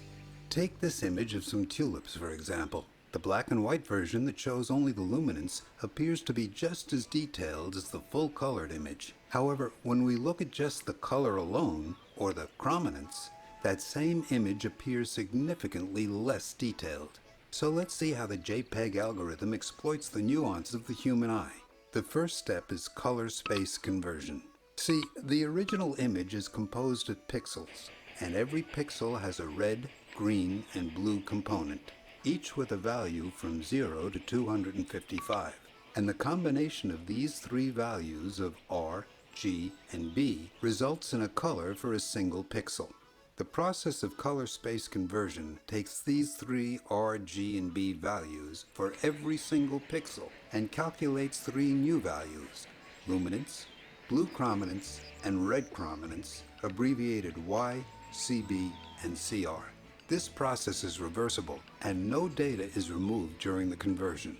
Take this image of some tulips, for example. The black and white version that shows only the luminance appears to be just as detailed as the full-colored image. However, when we look at just the color alone, or the chrominance, that same image appears significantly less detailed. So let's see how the JPEG algorithm exploits the nuance of the human eye. The first step is color space conversion. See, the original image is composed of pixels, and every pixel has a red, green, and blue component, each with a value from 0 to 255. And the combination of these 3 values of R, G, and B results in a color for a single pixel. The process of color space conversion takes these 3 R, G, and B values for every single pixel and calculates 3 new values, luminance, blue chrominance, and red chrominance, abbreviated Y, CB, and CR. This process is reversible, and no data is removed during the conversion.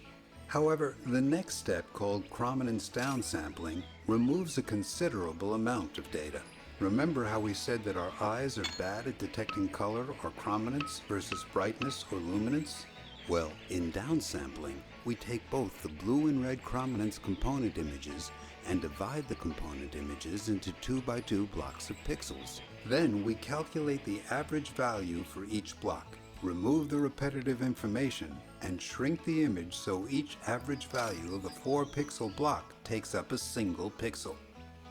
However, the next step, called chrominance downsampling, removes a considerable amount of data. Remember how we said that our eyes are bad at detecting color or chrominance versus brightness or luminance? Well, in downsampling, we take both the blue and red chrominance component images and divide the component images into 2x2 blocks of pixels. Then we calculate the average value for each block, remove the repetitive information, and shrink the image so each average value of the 4-pixel block takes up a single pixel.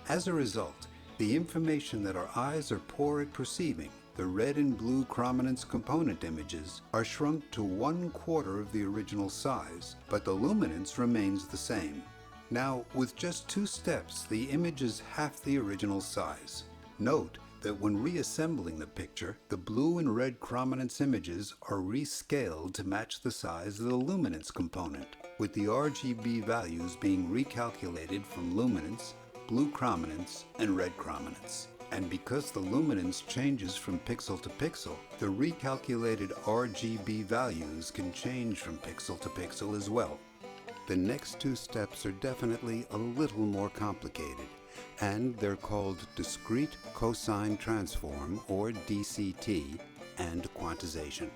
As a result, the information that our eyes are poor at perceiving, the red and blue chrominance component images, are shrunk to 1/4 of the original size, but the luminance remains the same. Now, with just 2 steps, the image is half the original size. Note that when reassembling the picture, the blue and red chrominance images are rescaled to match the size of the luminance component, with the RGB values being recalculated from luminance, blue chrominance, and red chrominance. And because the luminance changes from pixel to pixel, the recalculated RGB values can change from pixel to pixel as well. The next 2 steps are definitely a little more complicated, and they're called discrete cosine transform, or DCT, and quantization.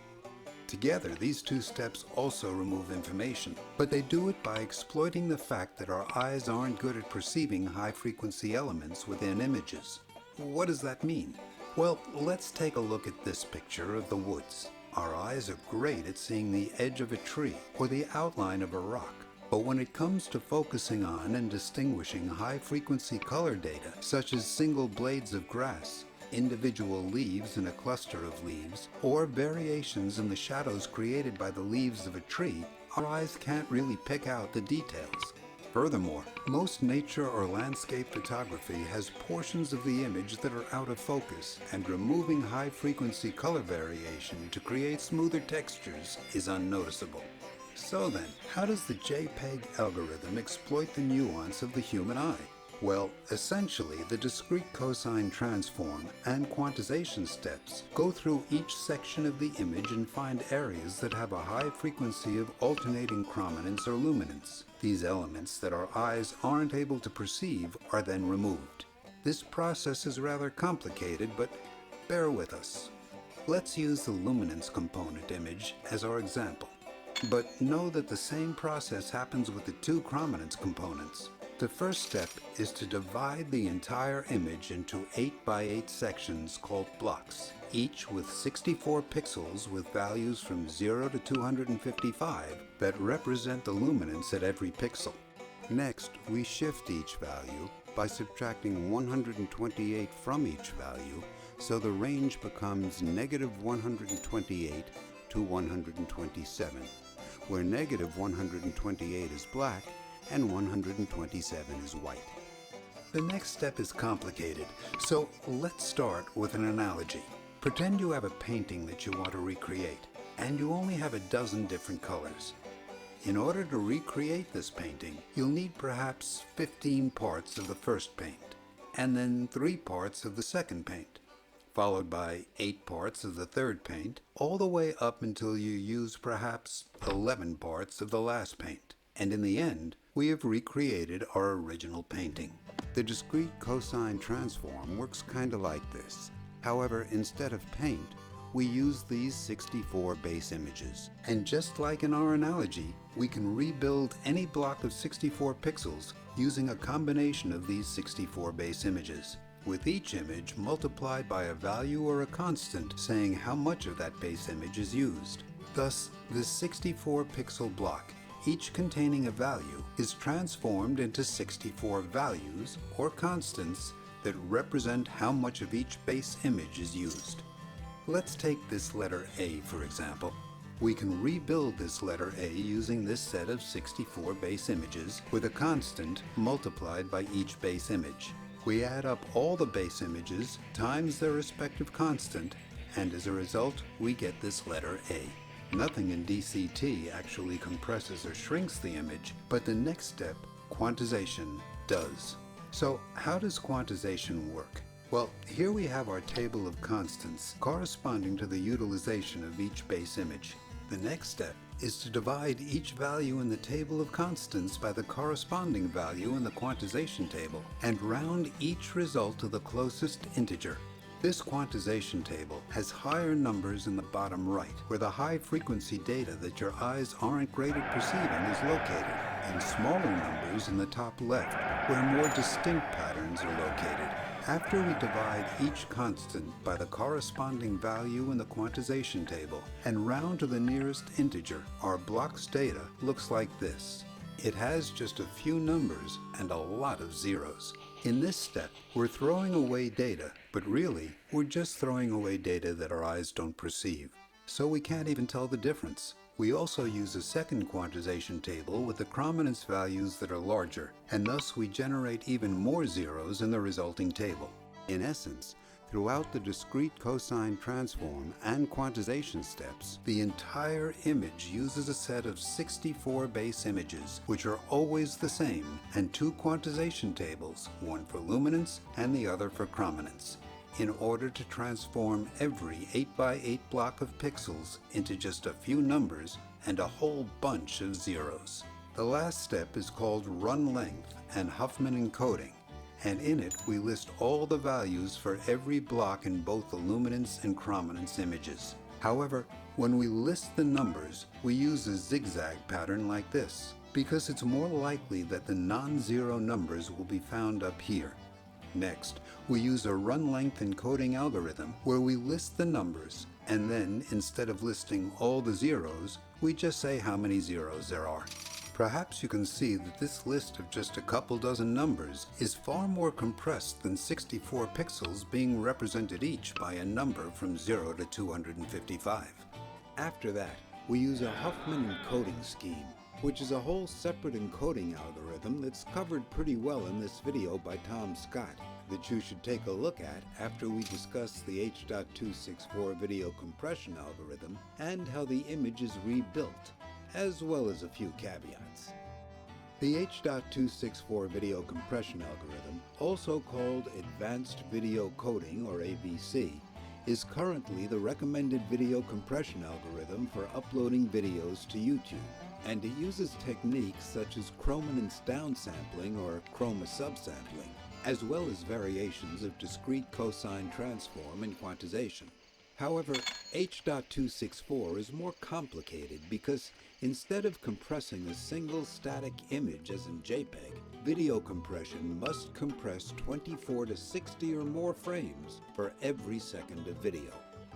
Together, these 2 steps also remove information, but they do it by exploiting the fact that our eyes aren't good at perceiving high-frequency elements within images. What does that mean? Well, let's take a look at this picture of the woods. Our eyes are great at seeing the edge of a tree or the outline of a rock. But when it comes to focusing on and distinguishing high-frequency color data, such as single blades of grass, individual leaves in a cluster of leaves, or variations in the shadows created by the leaves of a tree, our eyes can't really pick out the details. Furthermore, most nature or landscape photography has portions of the image that are out of focus, and removing high-frequency color variation to create smoother textures is unnoticeable. So then, how does the JPEG algorithm exploit the nuance of the human eye? Well, essentially, the discrete cosine transform and quantization steps go through each section of the image and find areas that have a high frequency of alternating chrominance or luminance. These elements that our eyes aren't able to perceive are then removed. This process is rather complicated, but bear with us. Let's use the luminance component image as our example. But know that the same process happens with the 2 chrominance components. The first step is to divide the entire image into 8x8 sections called blocks, each with 64 pixels with values from 0 to 255 that represent the luminance at every pixel. Next, we shift each value by subtracting 128 from each value, so the range becomes -128 to 127. Where -128 is black and 127 is white. The next step is complicated, so let's start with an analogy. Pretend you have a painting that you want to recreate, and you only have a dozen different colors. In order to recreate this painting, you'll need perhaps 15 parts of the first paint, and then 3 parts of the second paint, followed by 8 parts of the third paint, all the way up until you use perhaps 11 parts of the last paint. And in the end, we have recreated our original painting. The discrete cosine transform works kinda like this. However, instead of paint, we use these 64 base images. And just like in our analogy, we can rebuild any block of 64 pixels using a combination of these 64 base images, with each image multiplied by a value or a constant saying how much of that base image is used. Thus, this 64 pixel block, each containing a value, is transformed into 64 values or constants that represent how much of each base image is used. Let's take this letter A, for example. We can rebuild this letter A using this set of 64 base images with a constant multiplied by each base image. We add up all the base images times their respective constant, and as a result, we get this letter A. Nothing in DCT actually compresses or shrinks the image, but the next step, quantization, does. So how does quantization work? Well, here we have our table of constants corresponding to the utilization of each base image. The next step is to divide each value in the table of constants by the corresponding value in the quantization table and round each result to the closest integer. This quantization table has higher numbers in the bottom right, where the high-frequency data that your eyes aren't great at perceiving is located, and smaller numbers in the top left, where more distinct patterns are located. After we divide each constant by the corresponding value in the quantization table and round to the nearest integer, our block's data looks like this. It has just a few numbers and a lot of zeros. In this step, we're throwing away data, but really, we're just throwing away data that our eyes don't perceive. So we can't even tell the difference. We also use a second quantization table with the chrominance values that are larger, and thus we generate even more zeros in the resulting table. In essence, throughout the discrete cosine transform and quantization steps, the entire image uses a set of 64 base images, which are always the same, and two quantization tables, one for luminance and the other for chrominance, in order to transform every 8x8 block of pixels into just a few numbers and a whole bunch of zeros. The last step is called run length and Huffman encoding, and in it we list all the values for every block in both the luminance and chrominance images. However, when we list the numbers, we use a zigzag pattern like this, because it's more likely that the non-zero numbers will be found up here. Next, we use a run length encoding algorithm where we list the numbers, and then instead of listing all the zeros, we just say how many zeros there are. Perhaps you can see that this list of just a couple dozen numbers is far more compressed than 64 pixels being represented each by a number from 0 to 255. After that, we use a Huffman encoding scheme, which is a whole separate encoding algorithm that's covered pretty well in this video by Tom Scott, that you should take a look at after we discuss the H.264 video compression algorithm and how the image is rebuilt, as well as a few caveats. The H.264 video compression algorithm, also called Advanced Video Coding or AVC, is currently the recommended video compression algorithm for uploading videos to YouTube, and it uses techniques such as chrominance downsampling or chroma subsampling, as well as variations of discrete cosine transform and quantization. However, H.264 is more complicated because instead of compressing a single static image as in JPEG, video compression must compress 24 to 60 or more frames for every second of video.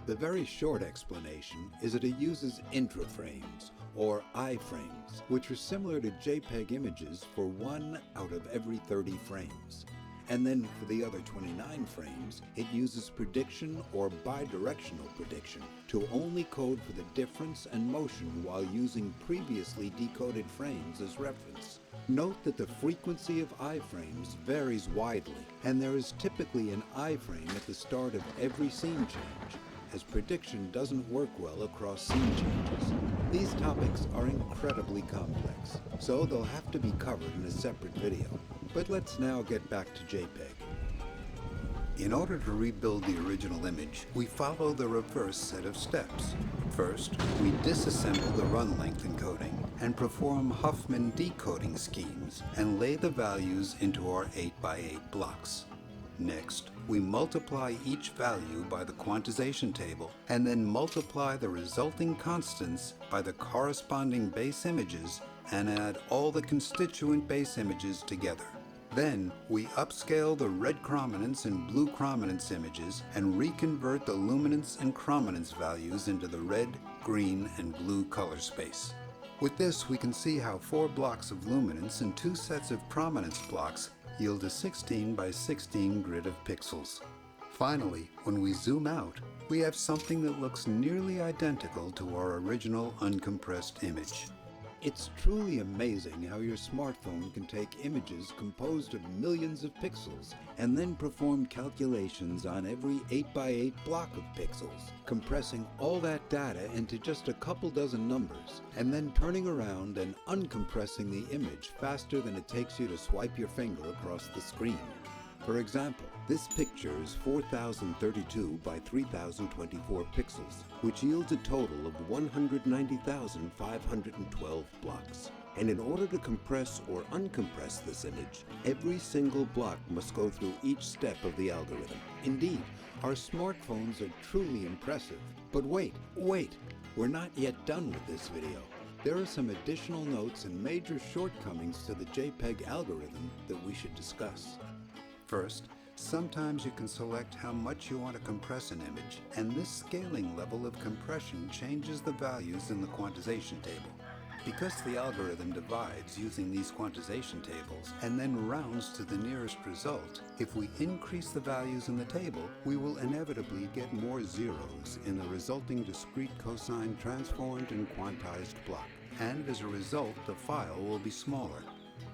The very short explanation is that it uses intraframes, or iframes, which are similar to JPEG images for 1 out of every 30 frames. And then for the other 29 frames, it uses prediction or bidirectional prediction to only code for the difference and motion while using previously decoded frames as reference. Note that the frequency of iframes varies widely, and there is typically an iframe at the start of every scene change, as prediction doesn't work well across scene changes. These topics are incredibly complex, so they'll have to be covered in a separate video. But let's now get back to JPEG. In order to rebuild the original image, we follow the reverse set of steps. First, we disassemble the run length encoding and perform Huffman decoding schemes and lay the values into our 8x8 blocks. Next, we multiply each value by the quantization table and then multiply the resulting constants by the corresponding base images and add all the constituent base images together. Then, we upscale the red chrominance and blue chrominance images and reconvert the luminance and chrominance values into the red, green, and blue color space. With this, we can see how 4 blocks of luminance and 2 sets of chrominance blocks yield a 16 by 16 grid of pixels. Finally, when we zoom out, we have something that looks nearly identical to our original uncompressed image. It's truly amazing how your smartphone can take images composed of millions of pixels and then perform calculations on every 8x8 block of pixels, compressing all that data into just a couple dozen numbers, and then turning around and uncompressing the image faster than it takes you to swipe your finger across the screen. For example, this picture is 4032 by 3024 pixels, which yields a total of 190,512 blocks. And in order to compress or uncompress this image, every single block must go through each step of the algorithm. Indeed, our smartphones are truly impressive. But wait, we're not yet done with this video. There are some additional notes and major shortcomings to the JPEG algorithm that we should discuss. First, sometimes you can select how much you want to compress an image, and this scaling level of compression changes the values in the quantization table. Because the algorithm divides using these quantization tables and then rounds to the nearest result, if we increase the values in the table, we will inevitably get more zeros in the resulting discrete cosine transformed and quantized block. And as a result, the file will be smaller.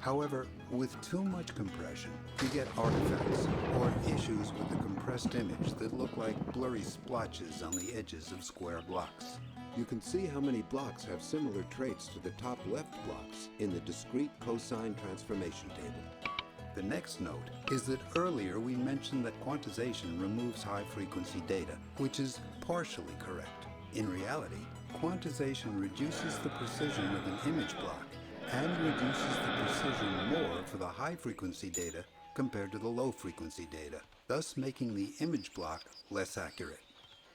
However, with too much compression, you get artifacts or issues with the compressed image that look like blurry splotches on the edges of square blocks. You can see how many blocks have similar traits to the top left blocks in the discrete cosine transformation table. The next note is that earlier we mentioned that quantization removes high-frequency data, which is partially correct. In reality, quantization reduces the precision of an image block and reduces the precision more for the high-frequency data compared to the low-frequency data, thus making the image block less accurate.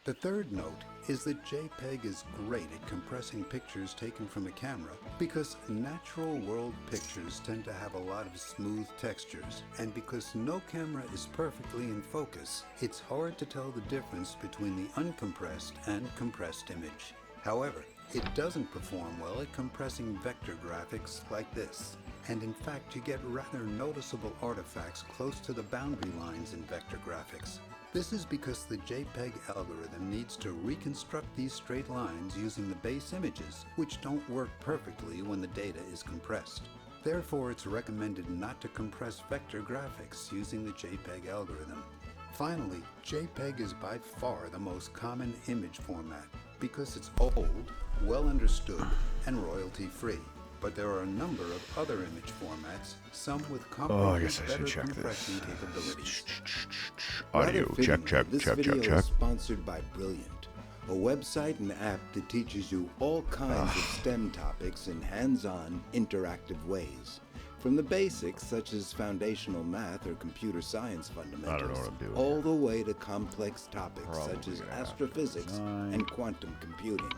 The third note is that JPEG is great at compressing pictures taken from a camera because natural world pictures tend to have a lot of smooth textures, and because no camera is perfectly in focus, it's hard to tell the difference between the uncompressed and compressed image. However, it doesn't perform well at compressing vector graphics like this. And in fact, you get rather noticeable artifacts close to the boundary lines in vector graphics. This is because the JPEG algorithm needs to reconstruct these straight lines using the base images, which don't work perfectly when the data is compressed. Therefore, it's recommended not to compress vector graphics using the JPEG algorithm. Finally, JPEG is by far the most common image format because it's old, well understood, and royalty-free. But there are a number of other image formats, some with comparably better compression capabilities. Audio, check. This video is sponsored by Brilliant, a website and app that teaches you all kinds of STEM topics in hands-on, interactive ways. From the basics, such as foundational math or computer science fundamentals, all the way to complex topics such as astrophysics and quantum computing.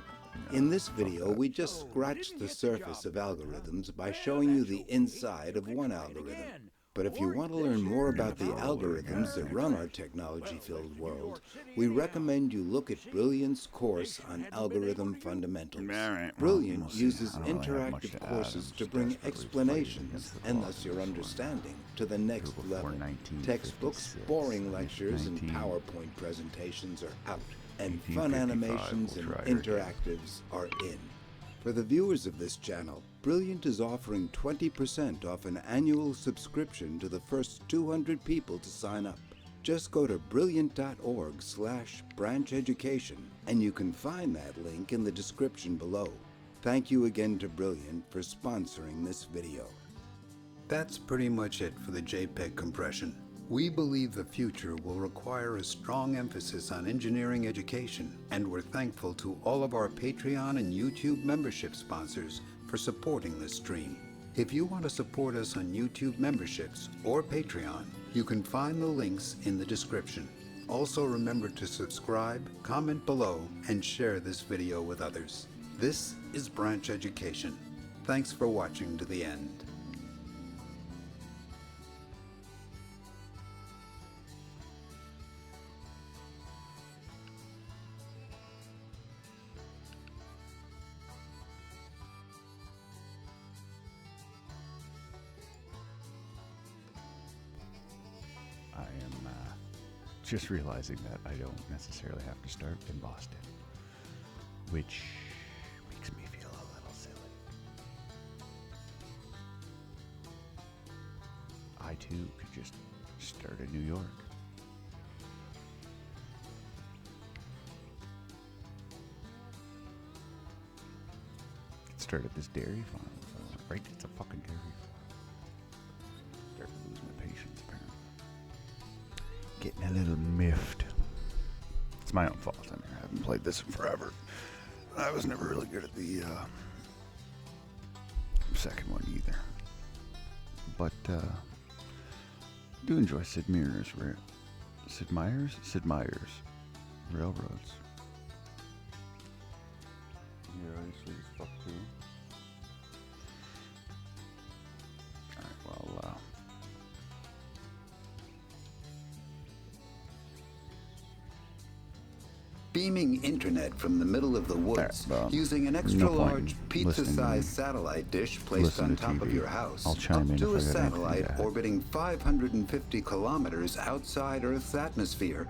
In this video, we just scratched the surface of algorithms by showing you the inside of one algorithm. But if you want to learn more about the algorithms that run our technology-filled world, we recommend you look at Brilliant's course on algorithm fundamentals. Brilliant uses interactive courses to bring explanations, and thus your understanding, to the next level. Textbooks, boring lectures, and PowerPoint presentations are out, and fun animations and interactives are in. For the viewers of this channel, Brilliant is offering 20% off an annual subscription to the first 200 people to sign up. Just go to brilliant.org/brancheducation and you can find that link in the description below. Thank you again to Brilliant for sponsoring this video. That's pretty much it for the JPEG compression. We believe the future will require a strong emphasis on engineering education, and we're thankful to all of our Patreon and YouTube membership sponsors for supporting this stream. If you want to support us on YouTube memberships or Patreon, you can find the links in the description. Also remember to subscribe, comment below, and share this video with others. This is Branch Education. Thanks for watching to the end. Just realizing that I don't necessarily have to start in Boston, which makes me feel a little silly. I too could just start in New York. Could start at this dairy farm, right? It's a fucking dairy farm. Starting to lose my patience, apparently. getting a little miffed. It's my own fault. I mean, I haven't played this in forever. I was never really good at the second one either. But I do enjoy Sid Meier's Railroads. Yeah, obviously as fuck too. Alright, well, Beaming internet from the middle of the woods using an extra-large pizza-sized satellite dish placed on top of your house up to a satellite orbiting 550 kilometers outside Earth's atmosphere,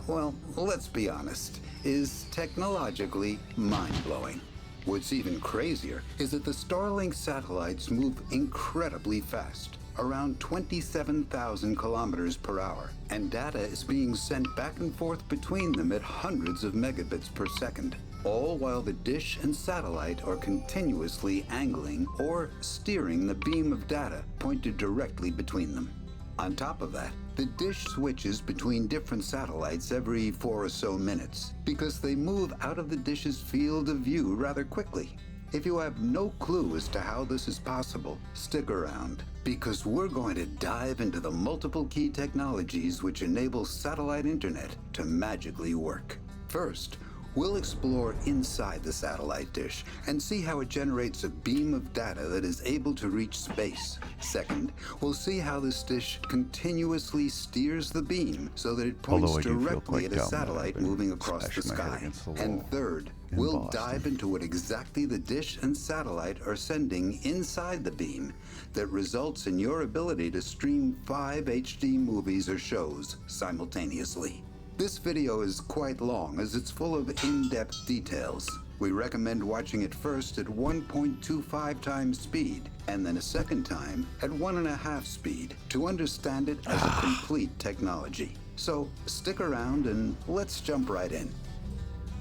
well, let's be honest, is technologically mind-blowing. What's even crazier is that the Starlink satellites move incredibly fast, around 27,000 kilometers per hour, and data is being sent back and forth between them at hundreds of megabits per second, all while the dish and satellite are continuously angling or steering the beam of data pointed directly between them. On top of that, the dish switches between different satellites every 4 or so minutes because they move out of the dish's field of view rather quickly. If you have no clue as to how this is possible, stick around, because we're going to dive into the multiple key technologies which enable satellite internet to magically work. First, we'll explore inside the satellite dish and see how it generates a beam of data that is able to reach space. Second, we'll see how this dish continuously steers the beam so that it points directly at a satellite moving across the sky. And third, we'll dive into what exactly the dish and satellite are sending inside the beam that results in your ability to stream 5 HD movies or shows simultaneously. This video is quite long as it's full of in-depth details. We recommend watching it first at 1.25 times speed and then a second time at 1.5 speed to understand it as a complete technology. So stick around and let's jump right in.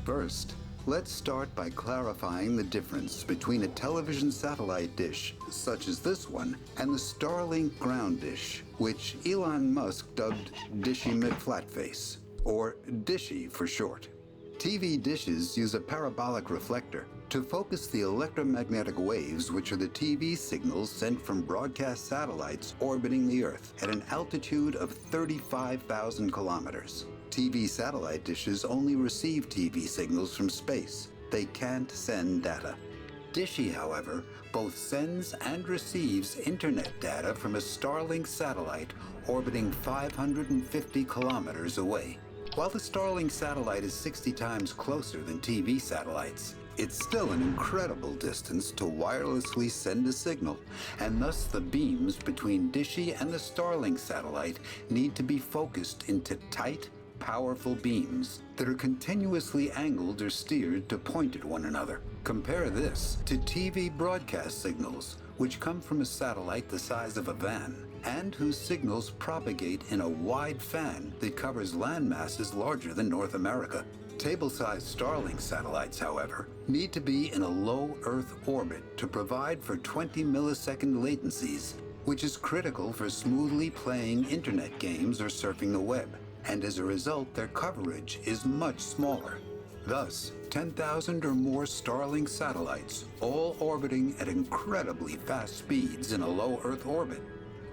First, let's start by clarifying the difference between a television satellite dish, such as this one, and the Starlink ground dish, which Elon Musk dubbed Dishy McFlatface, or Dishy for short. TV dishes use a parabolic reflector to focus the electromagnetic waves, which are the TV signals sent from broadcast satellites orbiting the Earth at an altitude of 35,000 kilometers. TV satellite dishes only receive TV signals from space. They can't send data. Dishy, however, both sends and receives internet data from a Starlink satellite orbiting 550 kilometers away. While the Starlink satellite is 60 times closer than TV satellites, it's still an incredible distance to wirelessly send a signal, and thus the beams between Dishy and the Starlink satellite need to be focused into tight, powerful beams that are continuously angled or steered to point at one another. Compare this to TV broadcast signals, which come from a satellite the size of a van, and whose signals propagate in a wide fan that covers land masses larger than North America. Table-sized Starlink satellites, however, need to be in a low Earth orbit to provide for 20 millisecond latencies, which is critical for smoothly playing internet games or surfing the web, and as a result, their coverage is much smaller. Thus, 10,000 or more Starlink satellites, all orbiting at incredibly fast speeds in a low Earth orbit,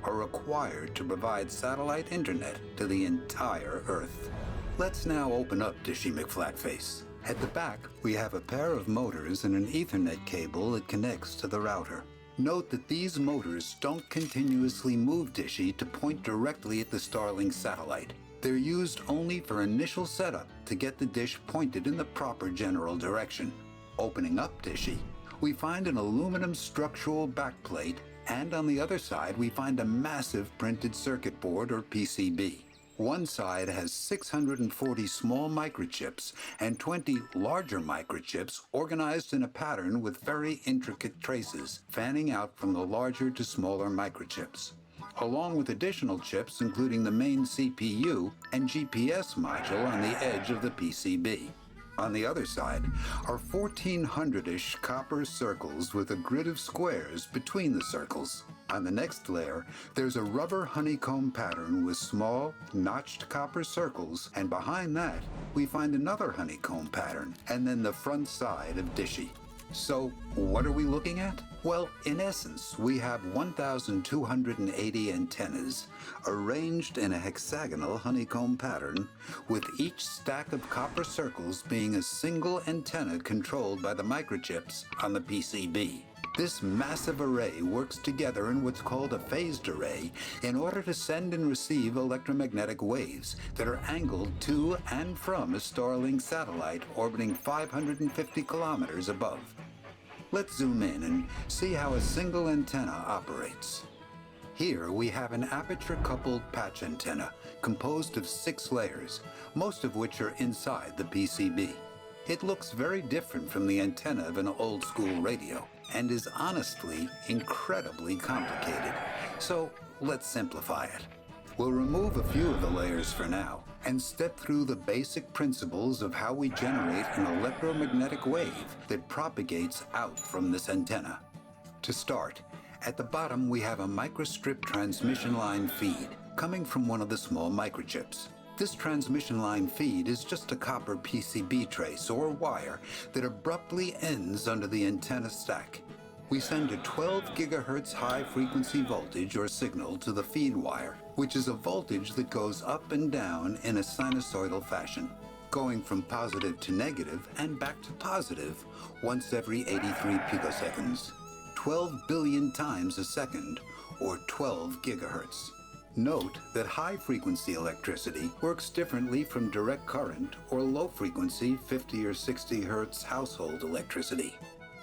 are required to provide satellite internet to the entire Earth. Let's now open up Dishy McFlatface. At the back, we have a pair of motors and an Ethernet cable that connects to the router. Note that these motors don't continuously move Dishy to point directly at the Starlink satellite. They're used only for initial setup to get the dish pointed in the proper general direction. Opening up Dishy, we find an aluminum structural backplate, and on the other side we find a massive printed circuit board or PCB. One side has 640 small microchips and 20 larger microchips organized in a pattern with very intricate traces fanning out from the larger to smaller microchips, along with additional chips including the main CPU and GPS module on the edge of the PCB. On the other side are 1,400-ish copper circles with a grid of squares between the circles. On the next layer, there's a rubber honeycomb pattern with small, notched copper circles, and behind that, we find another honeycomb pattern, and then the front side of Dishy. So, what are we looking at? Well, in essence, we have 1,280 antennas arranged in a hexagonal honeycomb pattern, with each stack of copper circles being a single antenna controlled by the microchips on the PCB. This massive array works together in what's called a phased array in order to send and receive electromagnetic waves that are angled to and from a Starlink satellite orbiting 550 kilometers above. Let's zoom in and see how a single antenna operates. Here we have an aperture-coupled patch antenna composed of 6 layers, most of which are inside the PCB. It looks very different from the antenna of an old-school radio and is honestly incredibly complicated. So let's simplify it. We'll remove a few of the layers for now and step through the basic principles of how we generate an electromagnetic wave that propagates out from this antenna. To start, at the bottom we have a microstrip transmission line feed coming from one of the small microchips. This transmission line feed is just a copper PCB trace or wire that abruptly ends under the antenna stack. We send a 12 gigahertz high-frequency voltage or signal to the feed wire, which is a voltage that goes up and down in a sinusoidal fashion, going from positive to negative and back to positive once every 83 picoseconds, 12 billion times a second, or 12 gigahertz. Note that high-frequency electricity works differently from direct current or low-frequency 50 or 60 hertz household electricity.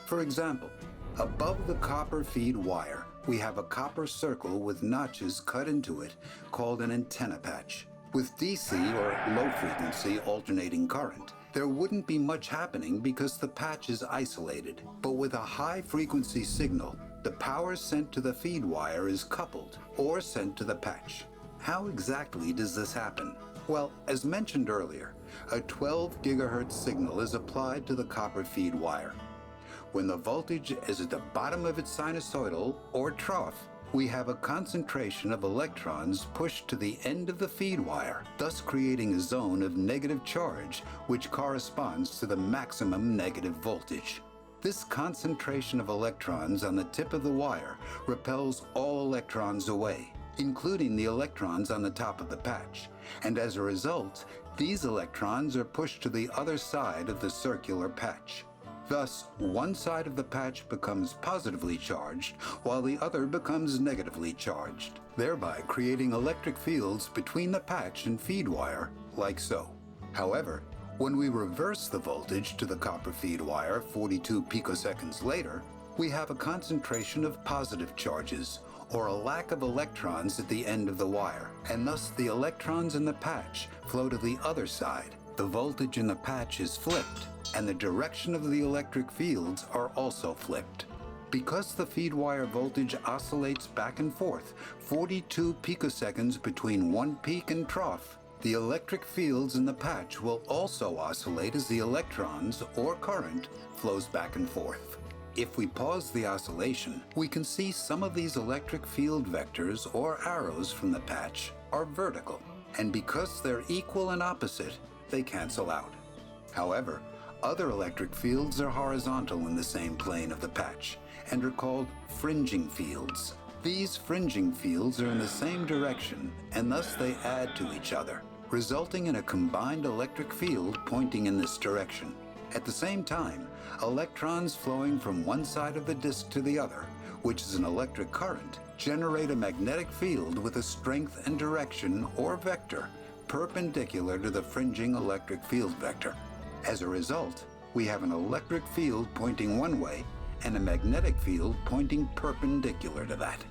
For example, above the copper feed wire, we have a copper circle with notches cut into it called an antenna patch. With DC or low-frequency alternating current, there wouldn't be much happening because the patch is isolated. But with a high-frequency signal, the power sent to the feed wire is coupled or sent to the patch. How exactly does this happen? Well, as mentioned earlier, a 12 gigahertz signal is applied to the copper feed wire. When the voltage is at the bottom of its sinusoidal or trough, we have a concentration of electrons pushed to the end of the feed wire, thus creating a zone of negative charge, which corresponds to the maximum negative voltage. This concentration of electrons on the tip of the wire repels all electrons away, including the electrons on the top of the patch, and as a result, these electrons are pushed to the other side of the circular patch. Thus, one side of the patch becomes positively charged, while the other becomes negatively charged, thereby creating electric fields between the patch and feed wire, like so. However, when we reverse the voltage to the copper feed wire 42 picoseconds later, we have a concentration of positive charges, or a lack of electrons at the end of the wire, and thus the electrons in the patch flow to the other side. The voltage in the patch is flipped, and the direction of the electric fields are also flipped. Because the feed wire voltage oscillates back and forth 42 picoseconds between one peak and trough, the electric fields in the patch will also oscillate as the electrons, or current, flows back and forth. If we pause the oscillation, we can see some of these electric field vectors or arrows from the patch are vertical, and because they're equal and opposite, they cancel out. However, other electric fields are horizontal in the same plane of the patch and are called fringing fields. These fringing fields are in the same direction, and thus they add to each other, resulting in a combined electric field pointing in this direction. At the same time, electrons flowing from one side of the disk to the other, which is an electric current, generate a magnetic field with a strength and direction, or vector, perpendicular to the fringing electric field vector. As a result, we have an electric field pointing one way and a magnetic field pointing perpendicular to that.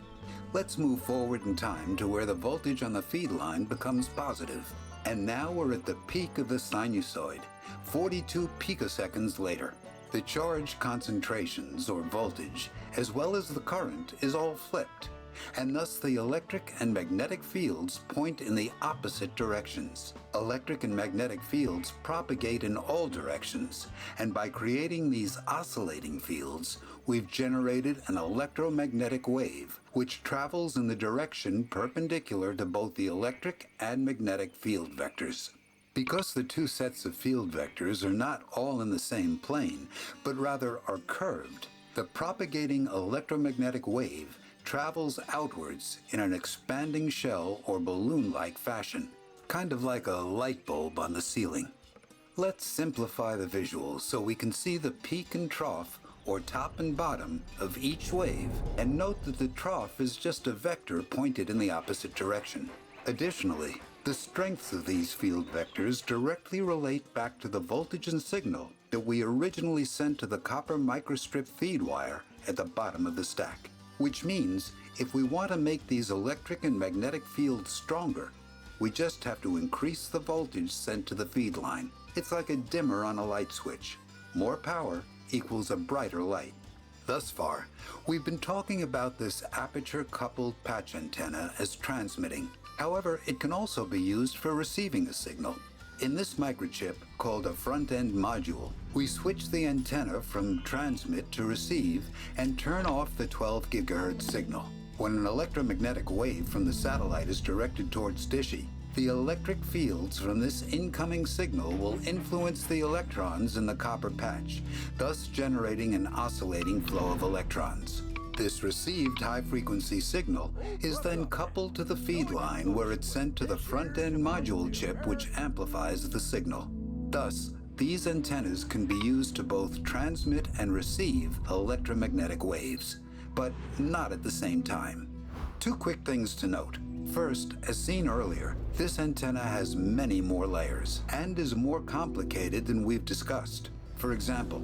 Let's move forward in time to where the voltage on the feed line becomes positive. And now we're at the peak of the sinusoid, 42 picoseconds later. The charge concentrations, or voltage, as well as the current, is all flipped, and thus the electric and magnetic fields point in the opposite directions. Electric and magnetic fields propagate in all directions, and by creating these oscillating fields, we've generated an electromagnetic wave, which travels in the direction perpendicular to both the electric and magnetic field vectors. Because the two sets of field vectors are not all in the same plane, but rather are curved, the propagating electromagnetic wave travels outwards in an expanding shell or balloon-like fashion, kind of like a light bulb on the ceiling. Let's simplify the visual so we can see the peak and trough, or top and bottom, of each wave, and note that the trough is just a vector pointed in the opposite direction. Additionally, the strengths of these field vectors directly relate back to the voltage and signal that we originally sent to the copper microstrip feed wire at the bottom of the stack. Which means, if we want to make these electric and magnetic fields stronger, we just have to increase the voltage sent to the feed line. It's like a dimmer on a light switch. More power equals a brighter light. Thus far, we've been talking about this aperture-coupled patch antenna as transmitting. However, it can also be used for receiving a signal. In this microchip, called a front-end module, we switch the antenna from transmit to receive and turn off the 12 GHz signal. When an electromagnetic wave from the satellite is directed towards Dishy, the electric fields from this incoming signal will influence the electrons in the copper patch, thus generating an oscillating flow of electrons. This received high-frequency signal is then coupled to the feed line where it's sent to the front-end module chip which amplifies the signal. Thus, these antennas can be used to both transmit and receive electromagnetic waves, but not at the same time. Two quick things to note. First, as seen earlier, this antenna has many more layers and is more complicated than we've discussed. For example,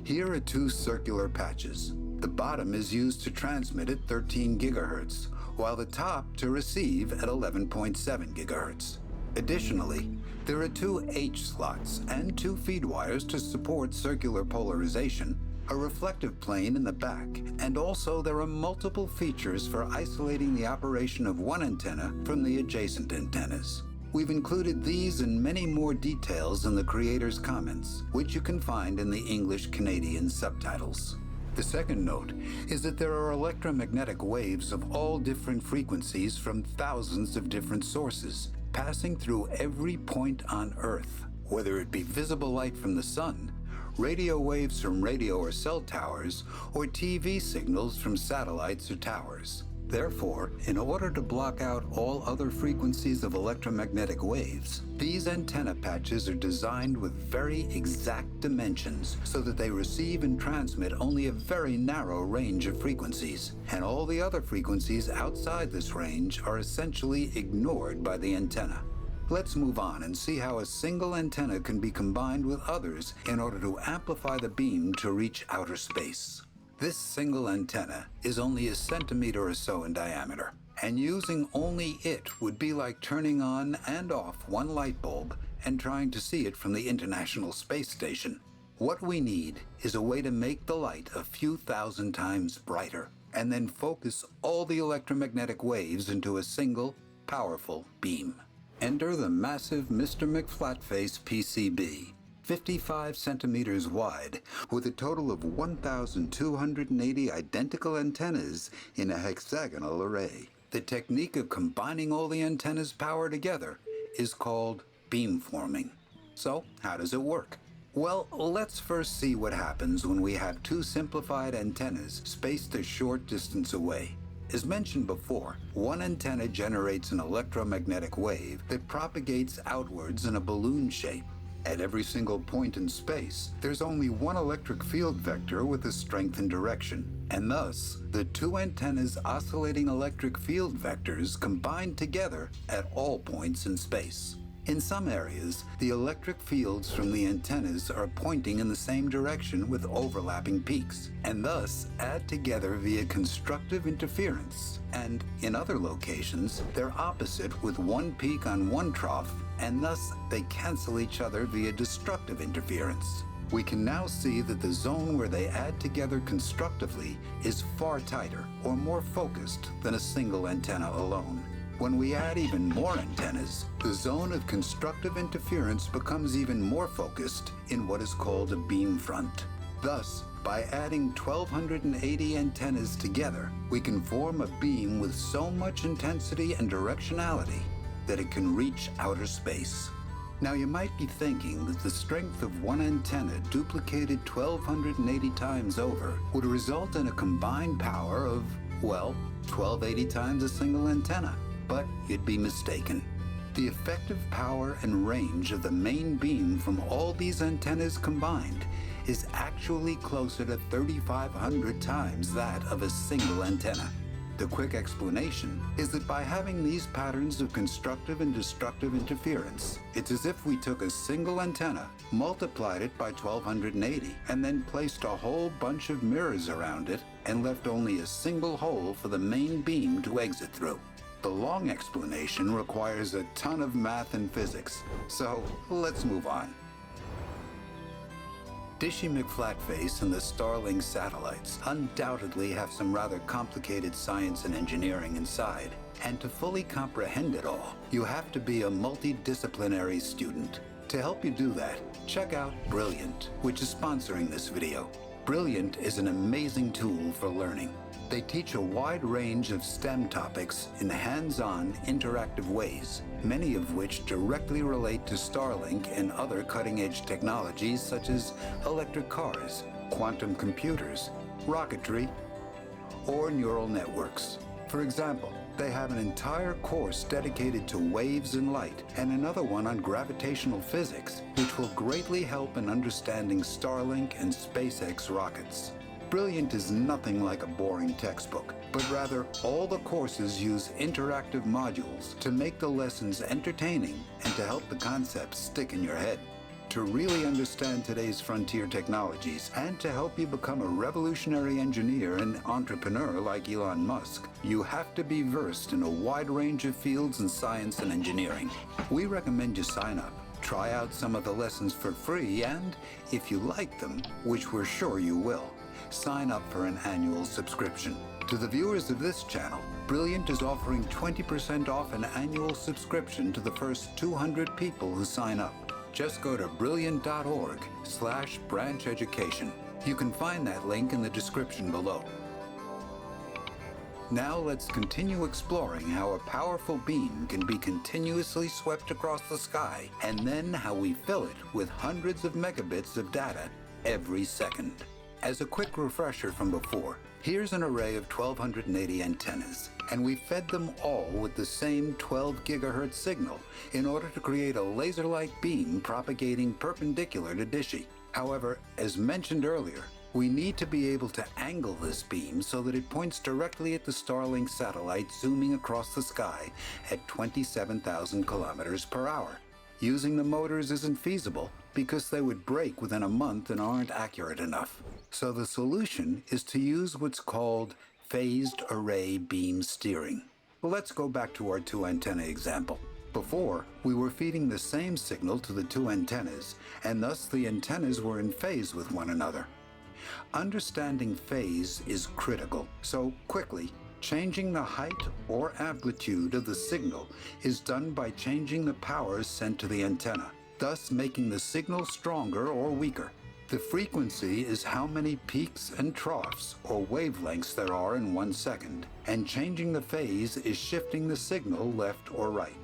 here are two circular patches. The bottom is used to transmit at 13 GHz, while the top to receive at 11.7 GHz. Additionally, there are two H slots and two feed wires to support circular polarization, a reflective plane in the back, and also there are multiple features for isolating the operation of one antenna from the adjacent antennas. We've included these and many more details in the creator's comments, which you can find in the English-Canadian subtitles. The second note is that there are electromagnetic waves of all different frequencies from thousands of different sources, passing through every point on Earth, whether it be visible light from the sun, radio waves from radio or cell towers, or TV signals from satellites or towers. Therefore, in order to block out all other frequencies of electromagnetic waves, these antenna patches are designed with very exact dimensions so that they receive and transmit only a very narrow range of frequencies, and all the other frequencies outside this range are essentially ignored by the antenna. Let's move on and see how a single antenna can be combined with others in order to amplify the beam to reach outer space. This single antenna is only a centimeter or so in diameter, and using only it would be like turning on and off one light bulb and trying to see it from the International Space Station. What we need is a way to make the light a few thousand times brighter, and then focus all the electromagnetic waves into a single, powerful beam. Enter the massive Mr. McFlatface PCB. 55 centimeters wide, with a total of 1,280 identical antennas in a hexagonal array. The technique of combining all the antennas' power together is called beamforming. So, how does it work? Well, let's first see what happens when we have two simplified antennas spaced a short distance away. As mentioned before, one antenna generates an electromagnetic wave that propagates outwards in a balloon shape. At every single point in space, there's only one electric field vector with a strength and direction, and thus, the two antennas' oscillating electric field vectors combine together at all points in space. In some areas, the electric fields from the antennas are pointing in the same direction with overlapping peaks, and thus add together via constructive interference. And in other locations, they're opposite with one peak on one trough, and thus they cancel each other via destructive interference. We can now see that the zone where they add together constructively is far tighter or more focused than a single antenna alone. When we add even more antennas, the zone of constructive interference becomes even more focused in what is called a beam front. Thus, by adding 1,280 antennas together, we can form a beam with so much intensity and directionality that it can reach outer space. Now you might be thinking that the strength of one antenna duplicated 1,280 times over would result in a combined power of, well, 1,280 times a single antenna. But you'd be mistaken. The effective power and range of the main beam from all these antennas combined is actually closer to 3,500 times that of a single antenna. The quick explanation is that by having these patterns of constructive and destructive interference, it's as if we took a single antenna, multiplied it by 1,280, and then placed a whole bunch of mirrors around it and left only a single hole for the main beam to exit through. The long explanation requires a ton of math and physics, so let's move on. Dishy McFlatface and the Starlink satellites undoubtedly have some rather complicated science and engineering inside, and to fully comprehend it all, you have to be a multidisciplinary student. To help you do that, check out Brilliant, which is sponsoring this video. Brilliant is an amazing tool for learning. They teach a wide range of STEM topics in hands-on, interactive ways, many of which directly relate to Starlink and other cutting-edge technologies such as electric cars, quantum computers, rocketry, or neural networks. For example, they have an entire course dedicated to waves and light, and another one on gravitational physics, which will greatly help in understanding Starlink and SpaceX rockets. Brilliant is nothing like a boring textbook, but rather all the courses use interactive modules to make the lessons entertaining and to help the concepts stick in your head. To really understand today's frontier technologies and to help you become a revolutionary engineer and entrepreneur like Elon Musk, you have to be versed in a wide range of fields in science and engineering. We recommend you sign up, try out some of the lessons for free, and if you like them, which we're sure you will, sign up for an annual subscription. To the viewers of this channel, Brilliant is offering 20% off an annual subscription to the first 200 people who sign up. Just go to brilliant.org/branch education. You can find that link in the description below. Now let's continue exploring how a powerful beam can be continuously swept across the sky, and then how we fill it with hundreds of megabits of data every second. As a quick refresher from before, here's an array of 1,280 antennas, and we fed them all with the same 12 gigahertz signal in order to create a laser-like beam propagating perpendicular to Dishy. However, as mentioned earlier, we need to be able to angle this beam so that it points directly at the Starlink satellite zooming across the sky at 27,000 kilometers per hour. Using the motors isn't feasible because they would break within a month and aren't accurate enough. So the solution is to use what's called phased array beam steering. Well, let's go back to our two antenna example. Before, we were feeding the same signal to the two antennas, and thus the antennas were in phase with one another. Understanding phase is critical, so quickly, changing the height or amplitude of the signal is done by changing the power sent to the antenna, thus making the signal stronger or weaker. The frequency is how many peaks and troughs or wavelengths there are in 1 second, and changing the phase is shifting the signal left or right.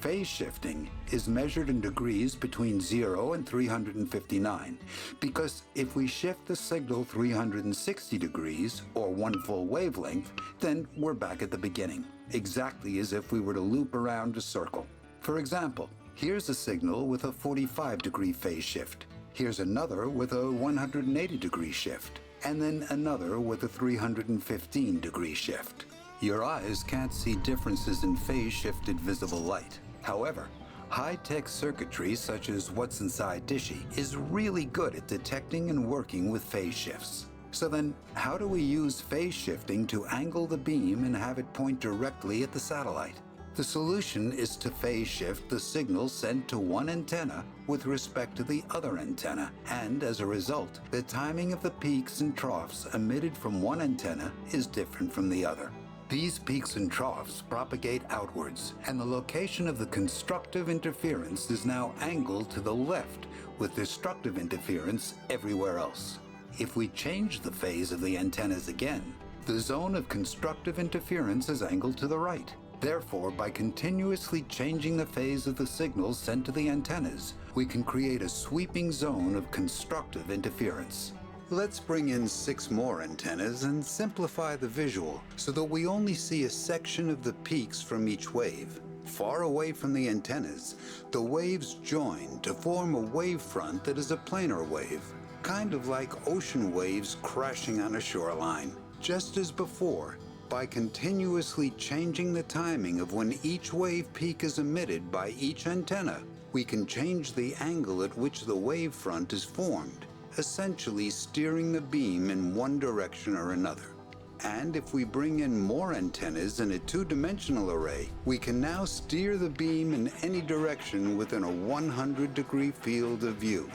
Phase shifting is measured in degrees between 0 and 359, because if we shift the signal 360 degrees, or 1 full wavelength, then we're back at the beginning, exactly as if we were to loop around a circle. For example, here's a signal with a 45-degree phase shift. Here's another with a 180-degree shift, and then another with a 315-degree shift. Your eyes can't see differences in phase-shifted visible light. However, high-tech circuitry such as what's inside Dishy is really good at detecting and working with phase shifts. So then, how do we use phase shifting to angle the beam and have it point directly at the satellite? The solution is to phase shift the signal sent to one antenna with respect to the other antenna, and as a result, the timing of the peaks and troughs emitted from one antenna is different from the other. These peaks and troughs propagate outwards, and the location of the constructive interference is now angled to the left, with destructive interference everywhere else. If we change the phase of the antennas again, the zone of constructive interference is angled to the right. Therefore, by continuously changing the phase of the signals sent to the antennas, we can create a sweeping zone of constructive interference. Let's bring in 6 more antennas and simplify the visual so that we only see a section of the peaks from each wave. Far away from the antennas, the waves join to form a wavefront that is a planar wave, kind of like ocean waves crashing on a shoreline. Just as before, by continuously changing the timing of when each wave peak is emitted by each antenna, we can change the angle at which the wavefront is formed, essentially steering the beam in one direction or another. And if we bring in more antennas in a 2-dimensional array, we can now steer the beam in any direction within a 100-degree field of view.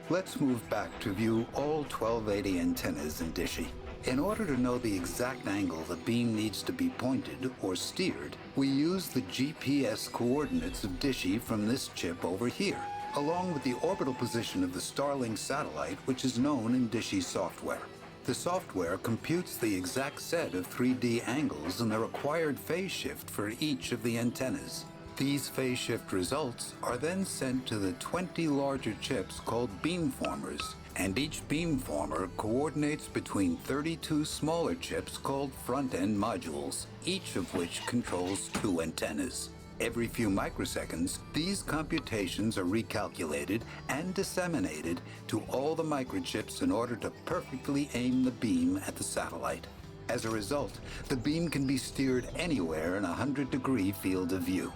Let's move back to view all 1280 antennas in Dishy. In order to know the exact angle the beam needs to be pointed or steered, we use the GPS coordinates of Dishy from this chip over here, along with the orbital position of the Starlink satellite, which is known in Dishy software. The software computes the exact set of 3D angles and the required phase shift for each of the antennas. These phase shift results are then sent to the 20 larger chips called beamformers, and each beamformer coordinates between 32 smaller chips called front-end modules, each of which controls 2 antennas. Every few microseconds, these computations are recalculated and disseminated to all the microchips in order to perfectly aim the beam at the satellite. As a result, the beam can be steered anywhere in a 100-degree field of view.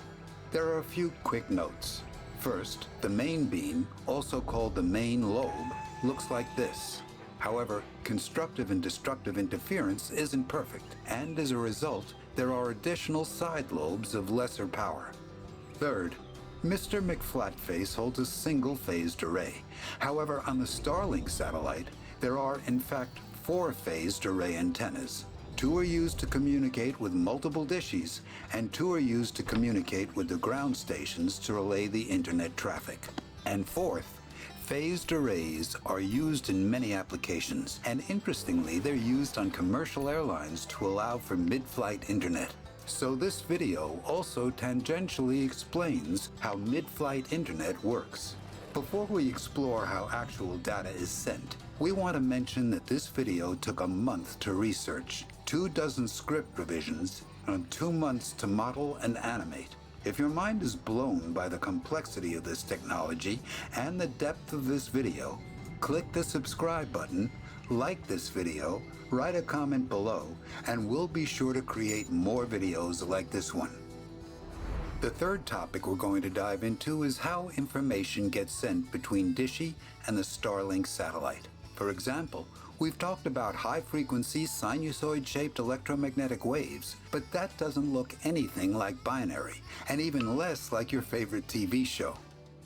There are a few quick notes. First, the main beam, also called the main lobe, looks like this. However, constructive and destructive interference isn't perfect, and as a result, there are additional side lobes of lesser power. Third, Mr. McFlatface holds a single-phased array. However, on the Starlink satellite, there are, in fact, 4 phased array antennas. 2 are used to communicate with multiple dishes, and 2 are used to communicate with the ground stations to relay the internet traffic. And fourth, phased arrays are used in many applications, and interestingly, they're used on commercial airlines to allow for mid-flight internet. So this video also tangentially explains how mid-flight internet works. Before we explore how actual data is sent, we want to mention that this video took a month to research, 24 script revisions, and 2 months to model and animate. If your mind is blown by the complexity of this technology and the depth of this video, click the subscribe button, like this video, write a comment below, and we'll be sure to create more videos like this one. The third topic we're going to dive into is how information gets sent between Dishy and the Starlink satellite. For example, we've talked about high-frequency sinusoid-shaped electromagnetic waves, but that doesn't look anything like binary, and even less like your favorite TV show.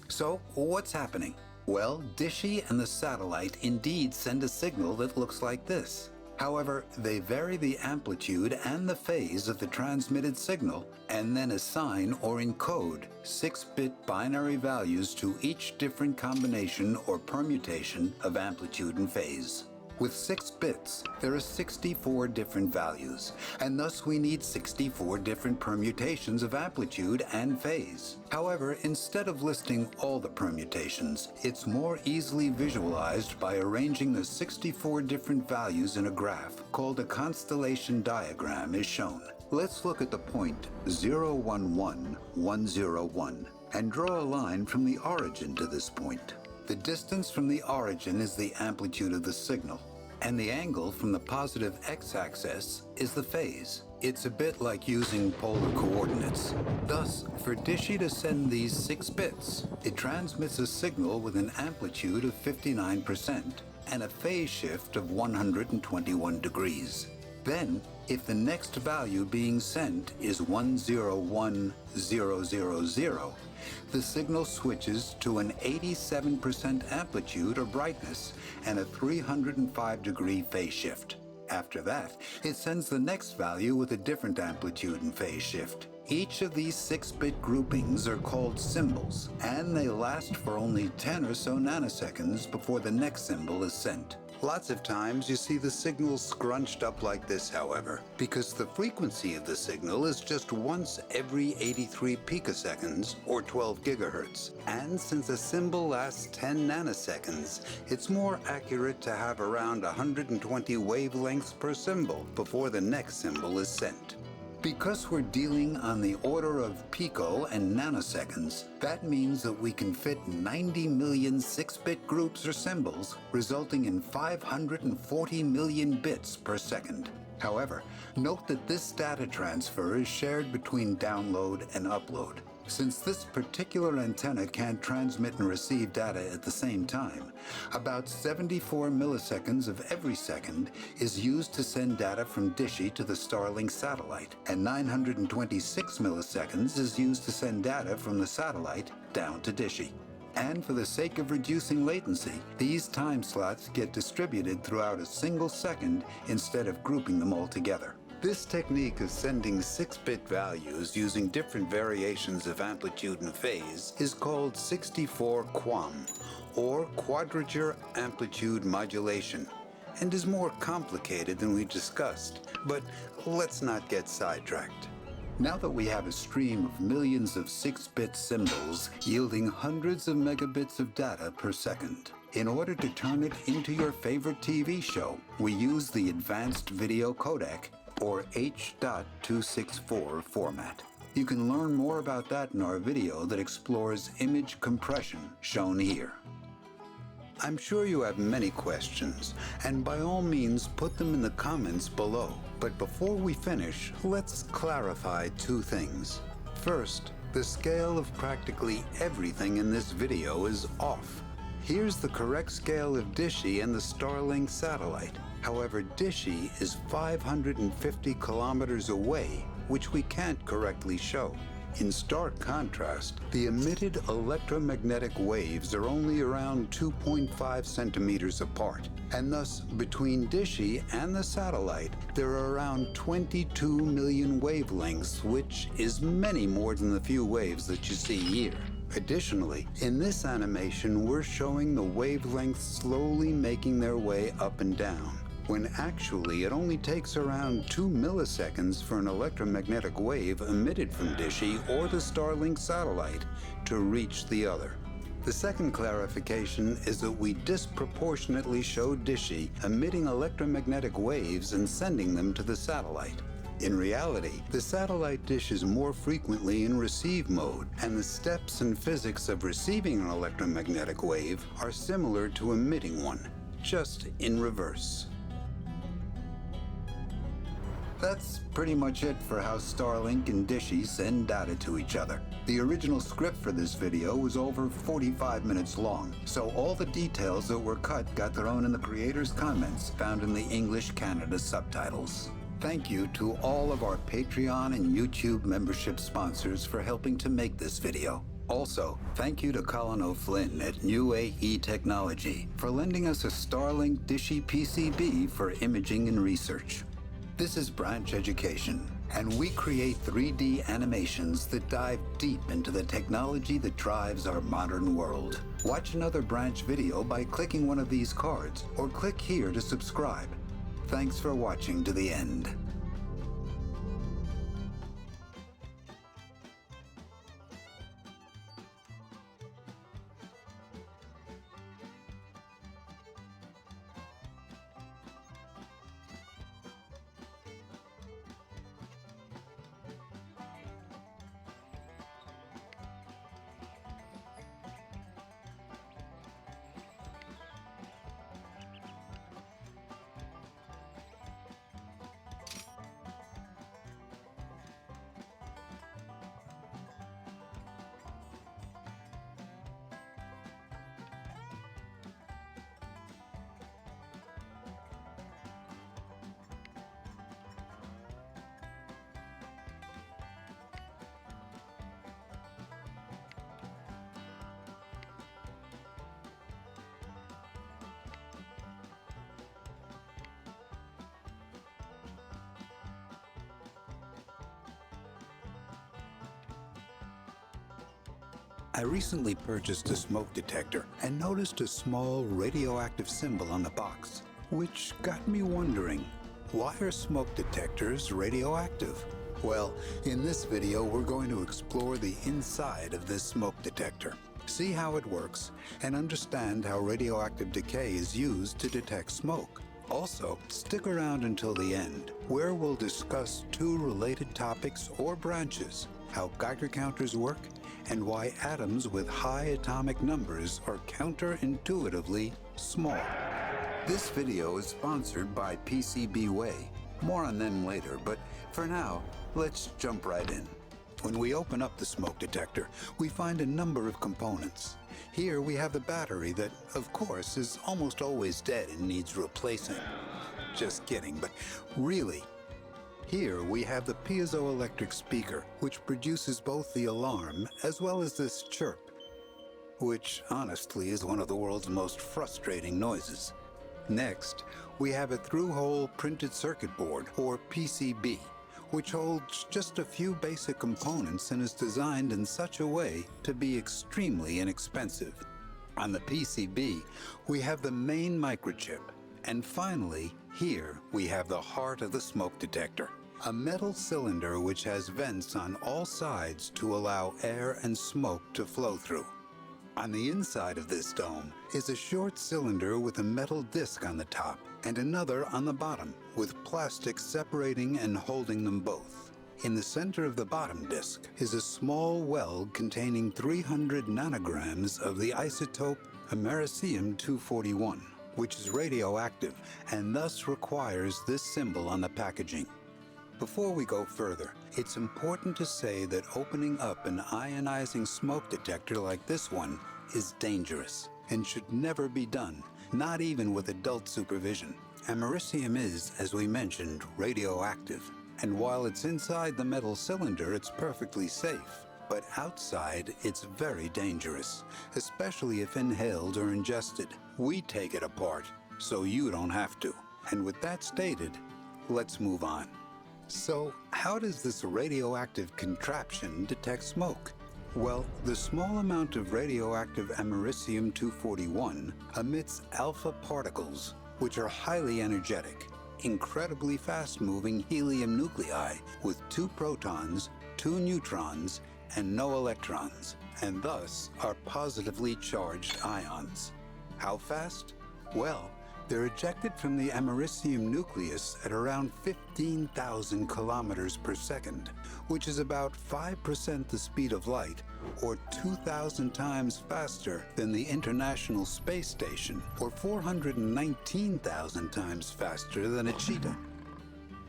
So, what's happening? Well, Dishy and the satellite indeed send a signal that looks like this. However, they vary the amplitude and the phase of the transmitted signal, and then assign or encode 6-bit binary values to each different combination or permutation of amplitude and phase. With 6 bits, there are 64 different values, and thus we need 64 different permutations of amplitude and phase. However, instead of listing all the permutations, it's more easily visualized by arranging the 64 different values in a graph called a constellation diagram as shown. Let's look at the point 011101 and draw a line from the origin to this point. The distance from the origin is the amplitude of the signal, and the angle from the positive x-axis is the phase. It's a bit like using polar coordinates. Thus, for Dishy to send these 6 bits, it transmits a signal with an amplitude of 59% and a phase shift of 121 degrees. Then, If the next value being sent is 101000, the signal switches to an 87% amplitude or brightness and a 305-degree phase shift. After that, it sends the next value with a different amplitude and phase shift. Each of these 6-bit groupings are called symbols, and they last for only 10 or so nanoseconds before the next symbol is sent. Lots of times you see the signal scrunched up like this, however, because the frequency of the signal is just once every 83 picoseconds, or 12 gigahertz. And since a symbol lasts 10 nanoseconds, it's more accurate to have around 120 wavelengths per symbol before the next symbol is sent. Because we're dealing on the order of pico and nanoseconds, that means that we can fit 90 million 6-bit groups or symbols, resulting in 540 million bits per second. However, note that this data transfer is shared between download and upload. Since this particular antenna can't transmit and receive data at the same time, about 74 milliseconds of every second is used to send data from Dishy to the Starlink satellite, and 926 milliseconds is used to send data from the satellite down to Dishy. And for the sake of reducing latency, these time slots get distributed throughout a single second instead of grouping them all together. This technique of sending 6-bit values using different variations of amplitude and phase is called 64 QAM, or quadrature amplitude modulation, and is more complicated than we discussed, but let's not get sidetracked. Now that we have a stream of millions of 6-bit symbols yielding hundreds of megabits of data per second, in order to turn it into your favorite TV show, we use the Advanced Video Codec, or H.264 format. You can learn more about that in our video that explores image compression, shown here. I'm sure you have many questions, and by all means put them in the comments below. But before we finish, let's clarify 2 things. First, the scale of practically everything in this video is off. Here's the correct scale of Dishy and the Starlink satellite. However, Dishy is 550 kilometers away, which we can't correctly show. In stark contrast, the emitted electromagnetic waves are only around 2.5 centimeters apart, and thus between Dishy and the satellite, there are around 22 million wavelengths, which is many more than the few waves that you see here. Additionally, in this animation, we're showing the wavelengths slowly making their way up and down, when actually it only takes around 2 milliseconds for an electromagnetic wave emitted from Dishy or the Starlink satellite to reach the other. The second clarification is that we disproportionately show Dishy emitting electromagnetic waves and sending them to the satellite. In reality, the satellite dishes more frequently in receive mode, and the steps and physics of receiving an electromagnetic wave are similar to emitting one, just in reverse. That's pretty much it for how Starlink and Dishy send data to each other. The original script for this video was over 45 minutes long, so all the details that were cut got thrown in the creator's comments found in the English Canada subtitles. Thank you to all of our Patreon and YouTube membership sponsors for helping to make this video. Also, thank you to Colin O'Flynn at New AE Technology for lending us a Starlink Dishy PCB for imaging and research. This is Branch Education, and we create 3D animations that dive deep into the technology that drives our modern world. Watch another Branch video by clicking one of these cards, or click here to subscribe. Thanks for watching to the end. I recently purchased a smoke detector and noticed a small radioactive symbol on the box, which got me wondering, why are smoke detectors radioactive? Well, in this video, we're going to explore the inside of this smoke detector, see how it works, and understand how radioactive decay is used to detect smoke. Also, stick around until the end, where we'll discuss two related topics or branches, how Geiger counters work, and why atoms with high atomic numbers are counterintuitively small. This video is sponsored by PCBWay. More on them later, but for now, let's jump right in. When we open up the smoke detector, we find a number of components. Here we have the battery that, of course, is almost always dead and needs replacing. Just kidding, but really. Here we have the piezoelectric speaker, which produces both the alarm as well as this chirp, which honestly is one of the world's most frustrating noises. Next, we have a through-hole printed circuit board, or PCB, which holds just a few basic components and is designed in such a way to be extremely inexpensive. On the PCB, we have the main microchip. And finally, here we have the heart of the smoke detector, a metal cylinder which has vents on all sides to allow air and smoke to flow through. On the inside of this dome is a short cylinder with a metal disc on the top and another on the bottom, with plastic separating and holding them both. In the center of the bottom disc is a small weld containing 300 nanograms of the isotope Americium-241, which is radioactive and thus requires this symbol on the packaging. Before we go further, it's important to say that opening up an ionizing smoke detector like this one is dangerous and should never be done, not even with adult supervision. Americium is, as we mentioned, radioactive, and while it's inside the metal cylinder, it's perfectly safe. But outside, it's very dangerous, especially if inhaled or ingested. We take it apart, so you don't have to. And with that stated, let's move on. So, how does this radioactive contraption detect smoke? Well, the small amount of radioactive Americium-241 emits alpha particles, which are highly energetic, incredibly fast-moving helium nuclei with 2 protons, 2 neutrons, and no electrons, and thus are positively charged ions. How fast? Well, they're ejected from the americium nucleus at around 15,000 kilometers per second, which is about 5% the speed of light, or 2,000 times faster than the International Space Station, or 419,000 times faster than a cheetah.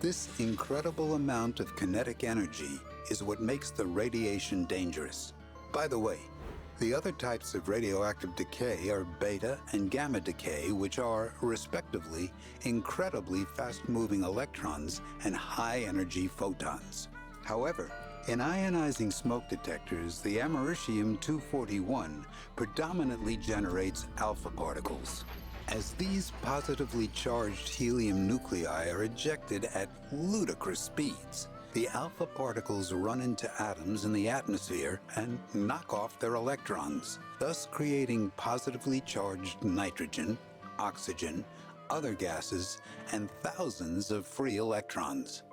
This incredible amount of kinetic energy is what makes the radiation dangerous. By the way, the other types of radioactive decay are beta and gamma decay, which are, respectively, incredibly fast-moving electrons and high-energy photons. However, in ionizing smoke detectors, the Americium-241 predominantly generates alpha particles. As these positively charged helium nuclei are ejected at ludicrous speeds, the alpha particles run into atoms in the atmosphere and knock off their electrons, thus creating positively charged nitrogen, oxygen, other gases, and thousands of free electrons.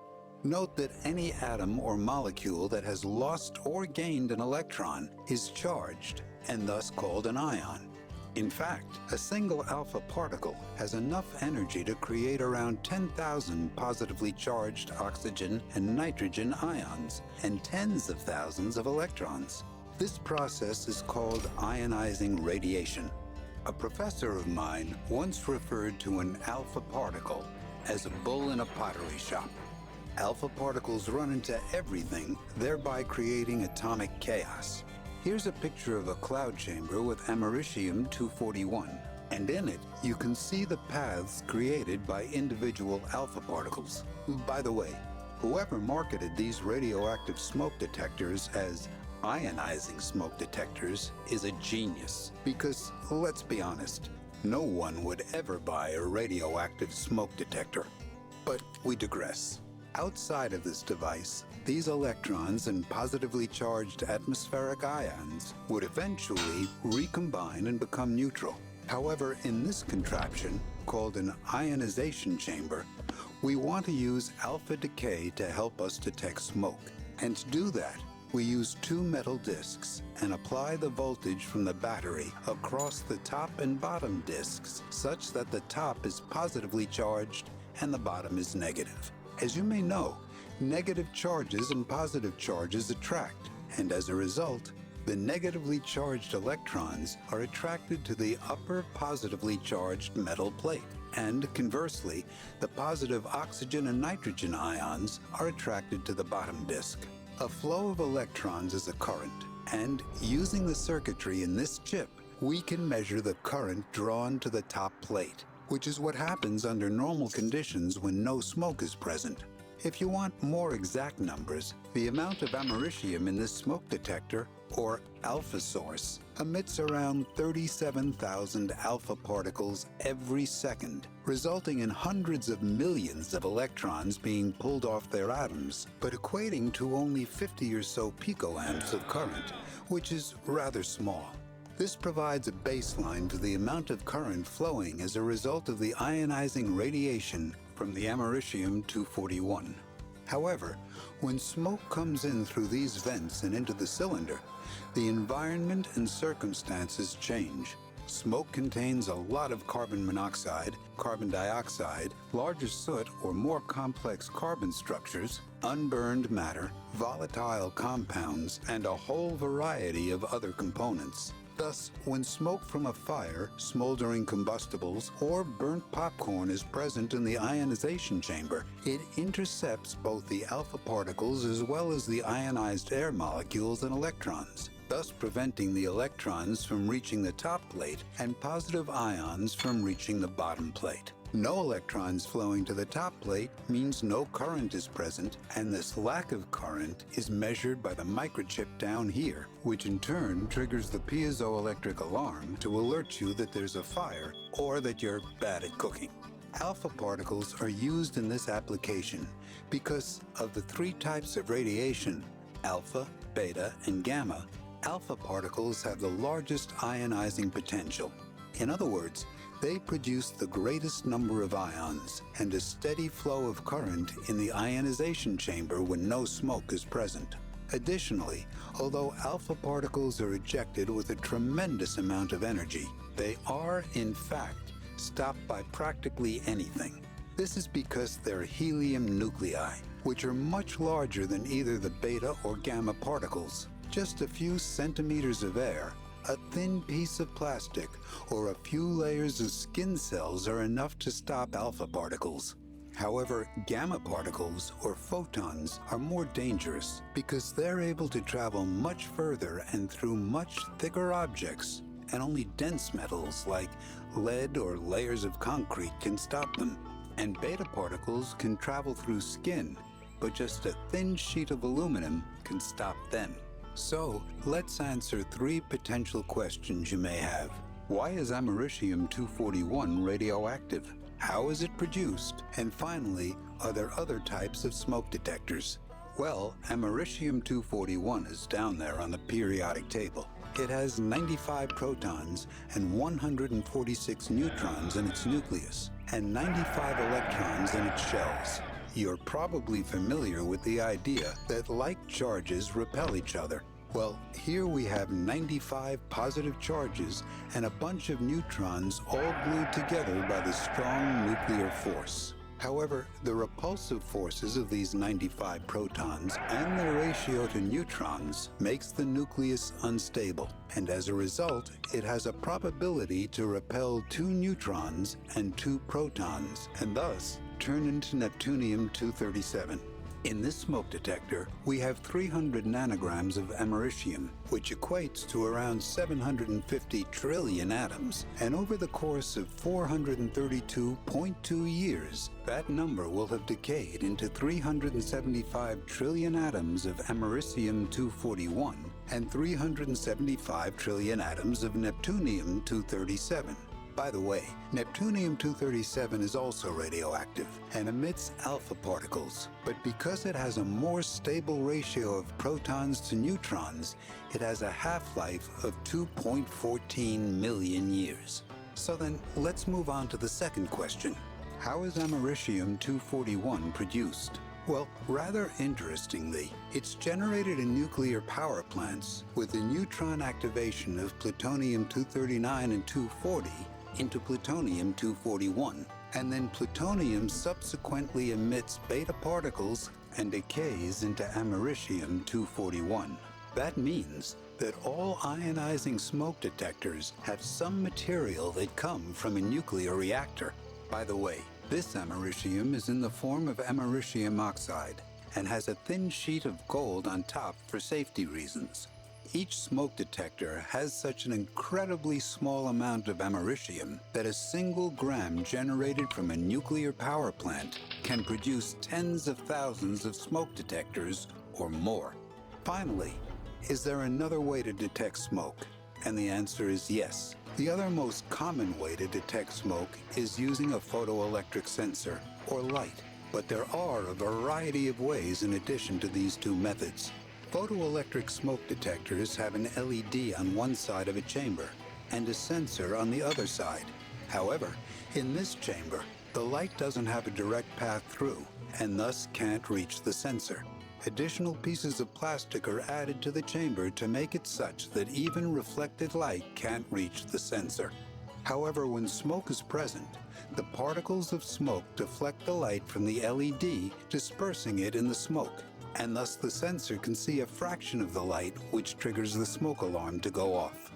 Note that any atom or molecule that has lost or gained an electron is charged and thus called an ion. In fact, a single alpha particle has enough energy to create around 10,000 positively charged oxygen and nitrogen ions and tens of thousands of electrons. This process is called ionizing radiation. A professor of mine once referred to an alpha particle as a bull in a pottery shop. Alpha particles run into everything, thereby creating atomic chaos. Here's a picture of a cloud chamber with Americium-241, and in it you can see the paths created by individual alpha particles. By the way, whoever marketed these radioactive smoke detectors as ionizing smoke detectors is a genius, because, let's be honest, no one would ever buy a radioactive smoke detector. But we digress. Outside of this device, these electrons and positively charged atmospheric ions would eventually recombine and become neutral. However, in this contraption, called an ionization chamber, we want to use alpha decay to help us detect smoke. And to do that, we use two metal discs and apply the voltage from the battery across the top and bottom discs such that the top is positively charged and the bottom is negative. As you may know, negative charges and positive charges attract, and as a result, the negatively charged electrons are attracted to the upper positively charged metal plate. And conversely, the positive oxygen and nitrogen ions are attracted to the bottom disk. A flow of electrons is a current, and using the circuitry in this chip, we can measure the current drawn to the top plate, which is what happens under normal conditions when no smoke is present. If you want more exact numbers, the amount of americium in this smoke detector, or alpha source, emits around 37,000 alpha particles every second, resulting in hundreds of millions of electrons being pulled off their atoms, but equating to only 50 or so picoamps of current, which is rather small. This provides a baseline for the amount of current flowing as a result of the ionizing radiation from the americium-241. However, when smoke comes in through these vents and into the cylinder, the environment and circumstances change. Smoke contains a lot of carbon monoxide, carbon dioxide, larger soot or more complex carbon structures, unburned matter, volatile compounds, and a whole variety of other components. Thus, when smoke from a fire, smoldering combustibles, or burnt popcorn is present in the ionization chamber, it intercepts both the alpha particles as well as the ionized air molecules and electrons, thus preventing the electrons from reaching the top plate and positive ions from reaching the bottom plate. No electrons flowing to the top plate means no current is present, and this lack of current is measured by the microchip down here, which in turn triggers the piezoelectric alarm to alert you that there's a fire or that you're bad at cooking. Alpha particles are used in this application because of the three types of radiation, alpha, beta, and gamma. Alpha particles have the largest ionizing potential. In other words, they produce the greatest number of ions and a steady flow of current in the ionization chamber when no smoke is present. Additionally, although alpha particles are ejected with a tremendous amount of energy, they are, in fact, stopped by practically anything. This is because they're helium nuclei, which are much larger than either the beta or gamma particles. Just a few centimeters of air, a thin piece of plastic, or a few layers of skin cells are enough to stop alpha particles. However, gamma particles, or photons, are more dangerous because they're able to travel much further and through much thicker objects, and only dense metals like lead or layers of concrete can stop them. And beta particles can travel through skin, but just a thin sheet of aluminum can stop them. So, let's answer three potential questions you may have. Why is americium-241 radioactive? How is it produced? And finally, are there other types of smoke detectors? Well, americium-241 is down there on the periodic table. It has 95 protons and 146 neutrons in its nucleus, and 95 electrons in its shells. You're probably familiar with the idea that like charges repel each other. Well, here we have 95 positive charges and a bunch of neutrons all glued together by the strong nuclear force. However, the repulsive forces of these 95 protons and their ratio to neutrons makes the nucleus unstable, and as a result, it has a probability to repel 2 neutrons and 2 protons, and thus turn into neptunium-237. In this smoke detector, we have 300 nanograms of americium, which equates to around 750 trillion atoms. And over the course of 432.2 years, that number will have decayed into 375 trillion atoms of americium-241 and 375 trillion atoms of neptunium-237. By the way, Neptunium-237 is also radioactive and emits alpha particles, but because it has a more stable ratio of protons to neutrons, it has a half-life of 2.14 million years. So then, let's move on to the second question. How is Americium-241 produced? Well, rather interestingly, it's generated in nuclear power plants with the neutron activation of plutonium-239 and 240 into plutonium-241, and then plutonium subsequently emits beta particles and decays into americium-241. That means that all ionizing smoke detectors have some material that come from a nuclear reactor. By the way, this americium is in the form of americium oxide and has a thin sheet of gold on top for safety reasons. Each smoke detector has such an incredibly small amount of americium that a single gram generated from a nuclear power plant can produce tens of thousands of smoke detectors or more. Finally, is there another way to detect smoke? And the answer is yes. The other most common way to detect smoke is using a photoelectric sensor, or light. But there are a variety of ways in addition to these two methods. Photoelectric smoke detectors have an LED on one side of a chamber and a sensor on the other side. However, in this chamber, the light doesn't have a direct path through and thus can't reach the sensor. Additional pieces of plastic are added to the chamber to make it such that even reflected light can't reach the sensor. However, when smoke is present, the particles of smoke deflect the light from the LED, dispersing it in the smoke, and thus the sensor can see a fraction of the light, which triggers the smoke alarm to go off.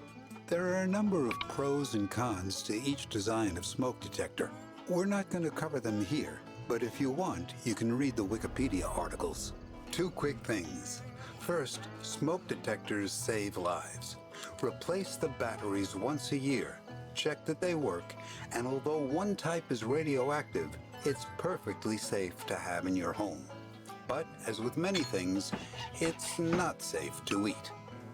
There are a number of pros and cons to each design of smoke detector. We're not going to cover them here, but if you want, you can read the Wikipedia articles. Two quick things. First, smoke detectors save lives. Replace the batteries once a year, check that they work, and although one type is radioactive, it's perfectly safe to have in your home. But, as with many things, it's not safe to eat.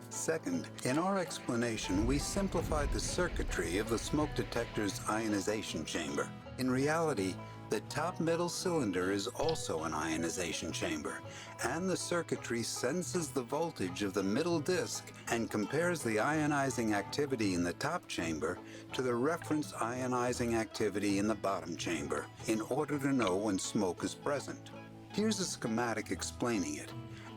Second, in our explanation, we simplified the circuitry of the smoke detector's ionization chamber. In reality, the top metal cylinder is also an ionization chamber, and the circuitry senses the voltage of the middle disc and compares the ionizing activity in the top chamber to the reference ionizing activity in the bottom chamber in order to know when smoke is present. Here's a schematic explaining it,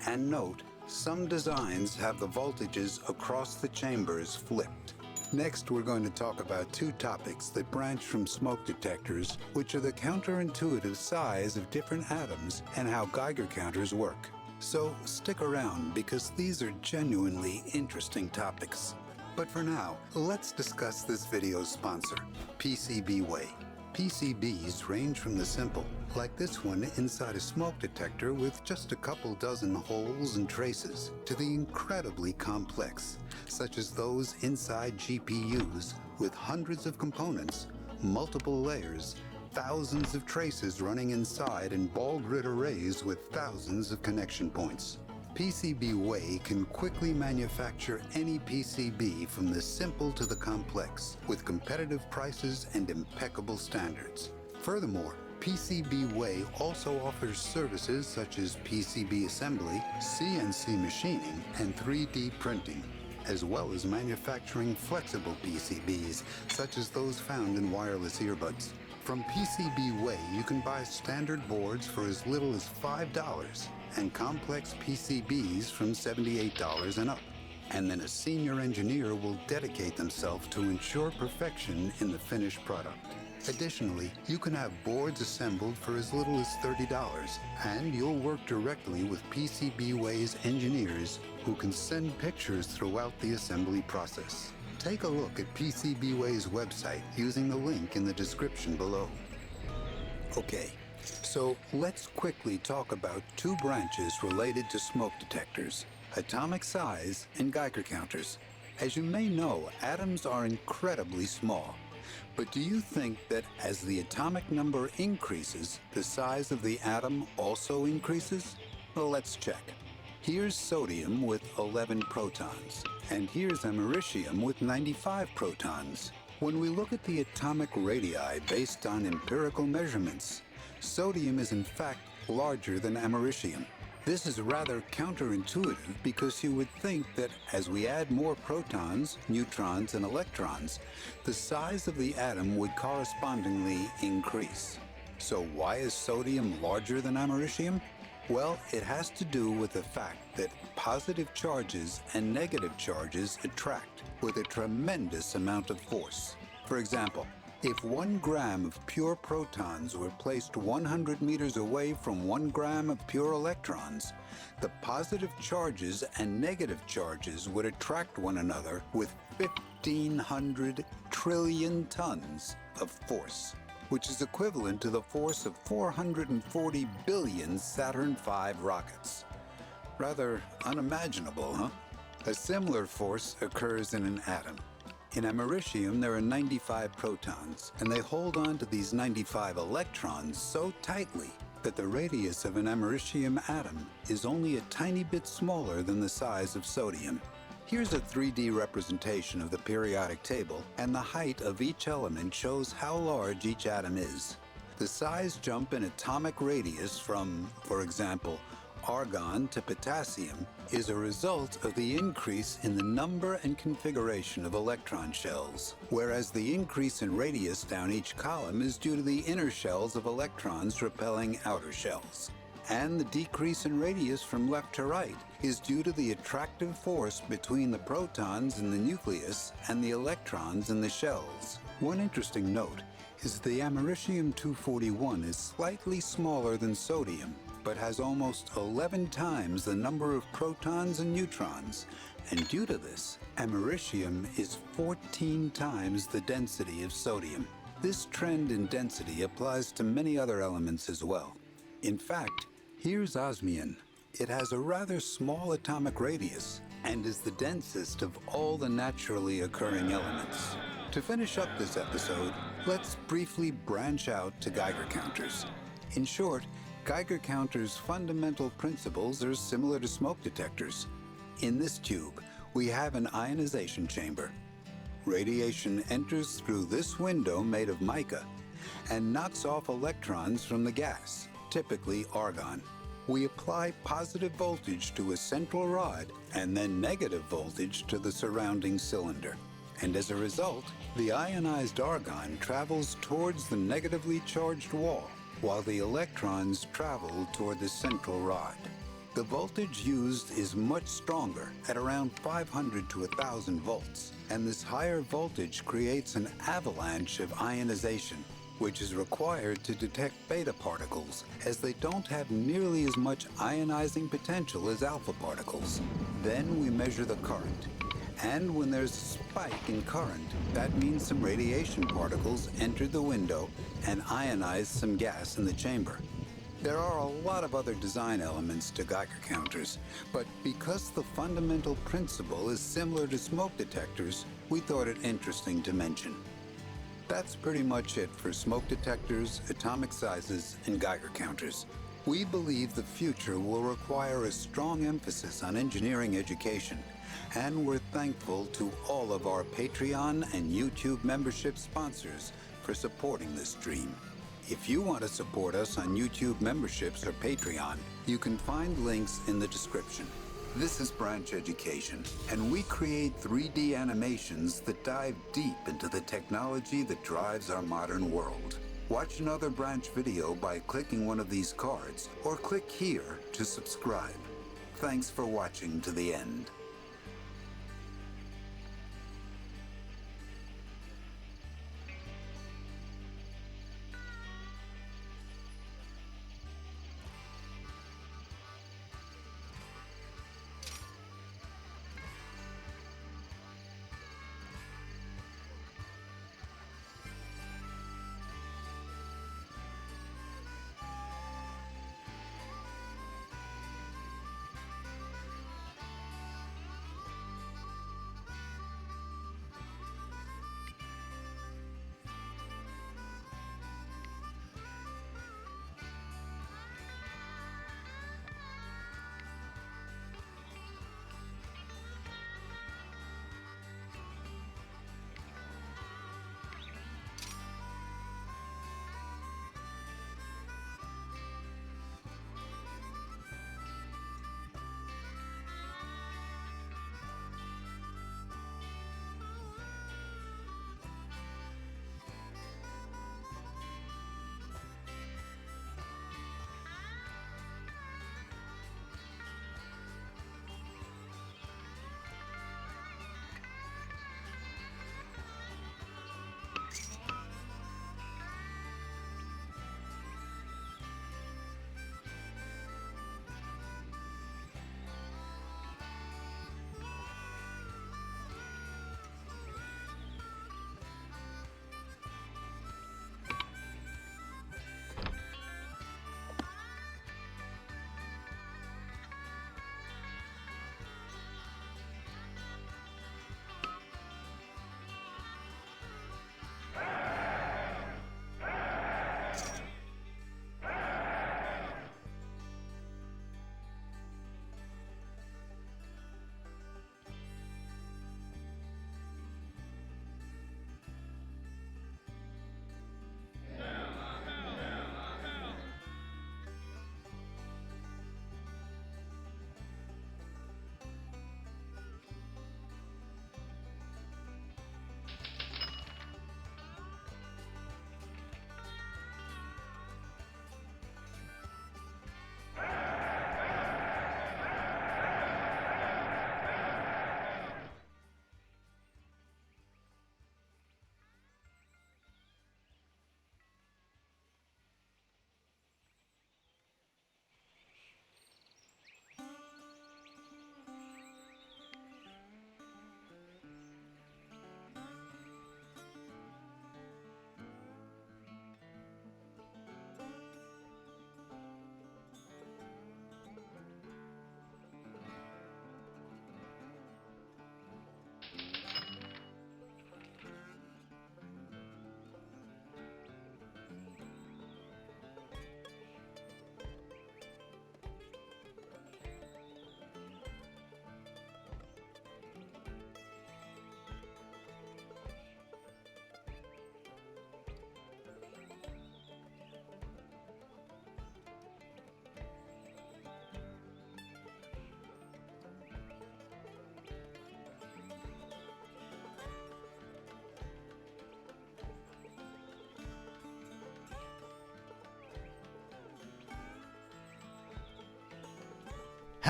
and note, some designs have the voltages across the chambers flipped. Next, we're going to talk about two topics that branch from smoke detectors, which are the counterintuitive size of different atoms and how Geiger counters work. So stick around because these are genuinely interesting topics. But for now, let's discuss this video's sponsor, PCBWay. PCBs range from the simple, like this one inside a smoke detector with just a couple dozen holes and traces, to the incredibly complex, such as those inside GPUs with hundreds of components, multiple layers, thousands of traces running inside, and ball grid arrays with thousands of connection points. PCBWay can quickly manufacture any PCB from the simple to the complex, with competitive prices and impeccable standards. Furthermore, PCBWay also offers services such as PCB assembly, CNC machining, and 3D printing, as well as manufacturing flexible PCBs, such as those found in wireless earbuds. From PCBWay, you can buy standard boards for as little as $5 and complex PCBs from $78 and up. And then a senior engineer will dedicate themselves to ensure perfection in the finished product. Additionally, you can have boards assembled for as little as $30, and you'll work directly with PCBWay's engineers who can send pictures throughout the assembly process. Take a look at PCBWay's website using the link in the description below. Okay, so let's quickly talk about two branches related to smoke detectors: atomic size and Geiger counters. As you may know, atoms are incredibly small. But do you think that as the atomic number increases, the size of the atom also increases? Well, let's check. Here's sodium with 11 protons, and here's americium with 95 protons. When we look at the atomic radii based on empirical measurements, sodium is in fact larger than americium. This is rather counterintuitive because you would think that as we add more protons, neutrons, and electrons, the size of the atom would correspondingly increase. So why is sodium larger than americium? Well, it has to do with the fact that positive charges and negative charges attract with a tremendous amount of force. For example, if 1 gram of pure protons were placed 100 meters away from 1 gram of pure electrons, the positive charges and negative charges would attract one another with 1,500 trillion tons of force, which is equivalent to the force of 440 billion Saturn V rockets. Rather unimaginable, huh? A similar force occurs in an atom. In americium, there are 95 protons, and they hold on to these 95 electrons so tightly that the radius of an americium atom is only a tiny bit smaller than the size of sodium. Here's a 3D representation of the periodic table, and the height of each element shows how large each atom is. The size jump in atomic radius from, for example, argon to potassium is a result of the increase in the number and configuration of electron shells, whereas the increase in radius down each column is due to the inner shells of electrons repelling outer shells. And the decrease in radius from left to right is due to the attractive force between the protons in the nucleus and the electrons in the shells. One interesting note is the americium-241 is slightly smaller than sodium, but has almost 11 times the number of protons and neutrons, and due to this, americium is 14 times the density of sodium. This trend in density applies to many other elements as well. In fact, here's osmium. It has a rather small atomic radius and is the densest of all the naturally occurring elements. To finish up this episode, let's briefly branch out to Geiger counters. In short, Geiger counters' fundamental principles are similar to smoke detectors. In this tube, we have an ionization chamber. Radiation enters through this window made of mica and knocks off electrons from the gas, typically argon. We apply positive voltage to a central rod and then negative voltage to the surrounding cylinder. And as a result, the ionized argon travels towards the negatively charged wall, while the electrons travel toward the central rod. The voltage used is much stronger, at around 500 to 1,000 volts, and this higher voltage creates an avalanche of ionization, which is required to detect beta particles, as they don't have nearly as much ionizing potential as alpha particles. Then we measure the current. And when there's a spike in current, that means some radiation particles entered the window and ionized some gas in the chamber. There are a lot of other design elements to Geiger counters, but because the fundamental principle is similar to smoke detectors, we thought it interesting to mention. That's pretty much it for smoke detectors, atomic sizes, and Geiger counters. We believe the future will require a strong emphasis on engineering education, and we're thankful to all of our Patreon and YouTube membership sponsors for supporting this dream. If you want to support us on YouTube memberships or Patreon, you can find links in the description. This is Branch Education, and we create 3D animations that dive deep into the technology that drives our modern world. Watch another Branch video by clicking one of these cards, or click here to subscribe. Thanks for watching to the end.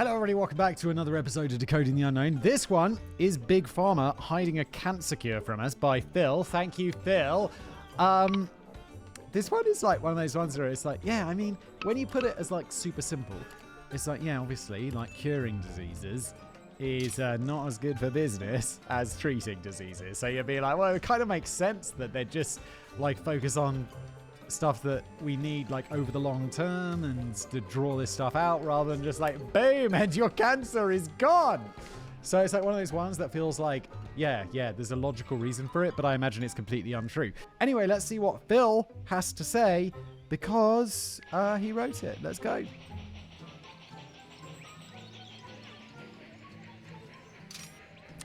Hello everybody, welcome back to another episode of Decoding the Unknown. This one is Big Pharma hiding a cancer cure from us by Phil. Thank you, Phil. This one is like one of those ones where it's like, yeah, I mean, when you put it as like super simple, it's like, yeah, obviously, like curing diseases is not as good for business as treating diseases. So you'd be like, well, it kind of makes sense that they're just like focus on stuff that we need like over the long term and to draw this stuff out rather than just like, boom, and your cancer is gone. So it's like one of those ones that feels like, yeah, there's a logical reason for it, but I imagine it's completely untrue. Anyway, let's see what Phil has to say because he wrote it. Let's go.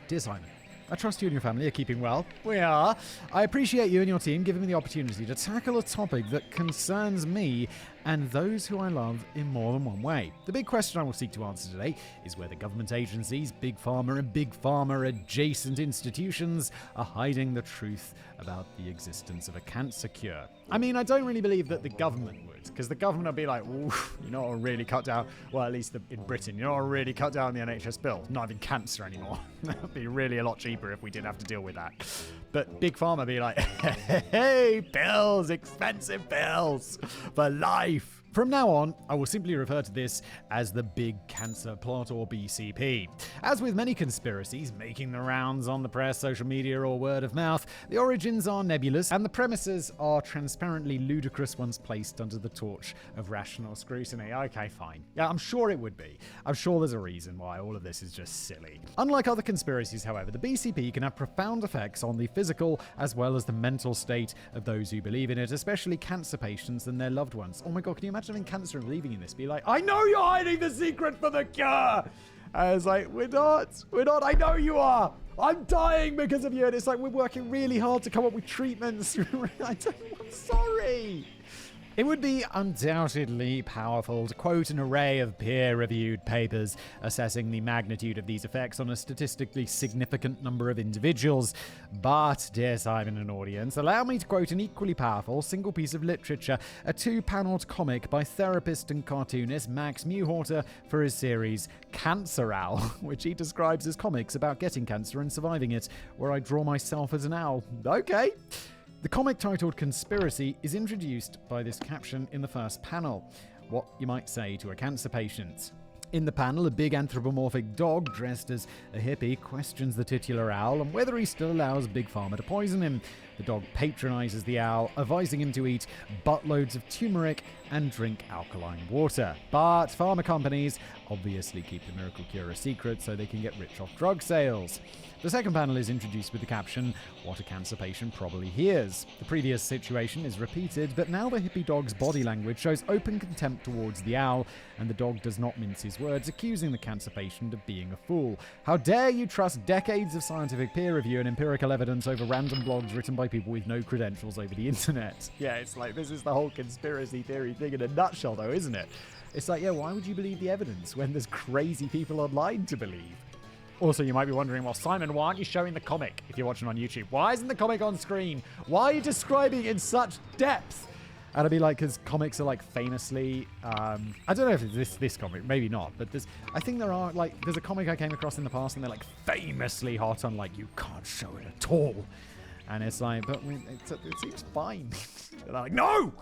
Dear Simon, I trust you and your family are keeping well. We are. I appreciate you and your team giving me the opportunity to tackle a topic that concerns me and those who I love in more than one way. The big question I will seek to answer today is whether government agencies, Big Pharma and Big Pharma adjacent institutions are hiding the truth about the existence of a cancer cure. I mean, I don't really believe that the government would, because the government will be like, you know what will really cut down, well, at least in Britain, you know what will really cut down the NHS bill? Not having cancer anymore. That would be really a lot cheaper if we didn't have to deal with that. But Big Pharma be like, hey, pills, expensive pills for life. From now on, I will simply refer to this as the Big Cancer Plot, or BCP. As with many conspiracies making the rounds on the press, social media, or word of mouth, the origins are nebulous and the premises are transparently ludicrous once placed under the torch of rational scrutiny. Okay, fine. Yeah, I'm sure it would be. I'm sure there's a reason why all of this is just silly. Unlike other conspiracies, however, the BCP can have profound effects on the physical as well as the mental state of those who believe in it, especially cancer patients and their loved ones. Oh my god, can you imagine having cancer and believing in this? Be like, I know you're hiding the secret for the cure! I was like, we're not, I know you are! I'm dying because of you! And it's like, we're working really hard to come up with treatments. I'm sorry! It would be undoubtedly powerful to quote an array of peer-reviewed papers assessing the magnitude of these effects on a statistically significant number of individuals. But, dear Simon and audience, allow me to quote an equally powerful single piece of literature, a two-paneled comic by therapist and cartoonist Max Muhorter for his series Cancer Owl, which he describes as comics about getting cancer and surviving it, where I draw myself as an owl. Okay. The comic titled Conspiracy is introduced by this caption in the first panel. What you might say to a cancer patient. In the panel, a big anthropomorphic dog dressed as a hippie questions the titular owl on whether he still allows Big Pharma to poison him. The dog patronizes the owl, advising him to eat buttloads of turmeric and drink alkaline water. But pharma companies obviously keep the miracle cure a secret so they can get rich off drug sales. The second panel is introduced with the caption, what a cancer patient probably hears. The previous situation is repeated, but now the hippie dog's body language shows open contempt towards the owl, and the dog does not mince his words, accusing the cancer patient of being a fool. How dare you trust decades of scientific peer review and empirical evidence over random blogs written by people with no credentials over the internet? Yeah, it's like, this is the whole conspiracy theory thing in a nutshell though, isn't it? It's like, yeah, why would you believe the evidence when there's crazy people online to believe? Also, you might be wondering, well, Simon, why aren't you showing the comic if you're watching on YouTube? Why isn't the comic on screen? Why are you describing in such depth? And I'd be like, because comics are like famously, I don't know if it's this comic, maybe not, but there's a comic I came across in the past and they're like famously hot on like, you can't show it at all. And it's like, but it seems fine. And they're like, no!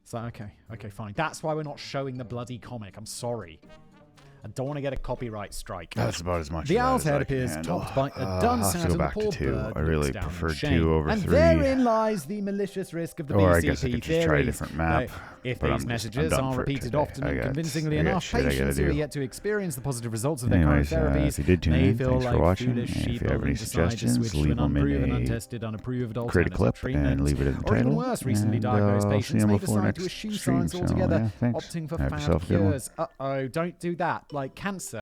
It's like, okay, fine. That's why we're not showing the bloody comic. I'm sorry. I don't want to get a copyright strike. That's about as much. The owl's head appears topped by a dunce hat, and the poor bird I really down prefer in shame. 2 over 3. And therein lies the malicious risk of the Or BCP I guess I could just try a different map. If but these messages are repeated often and convincingly enough, patients who are yet to experience the positive results of their current therapies if you did tune may in, feel thanks like for watching. foolish And if sheep you have any and decide to suggestions, switch to leave an them in unproven, a untested, unapproved create a alternative clip treatment. and leave it in the Or even title. worse, recently And, diagnosed I'll see patients you may before decide to next eschew stream, science so, altogether, yeah, thanks. opting for Have fad yourself a good one. cures. Uh-oh, don't do that. Like cancer.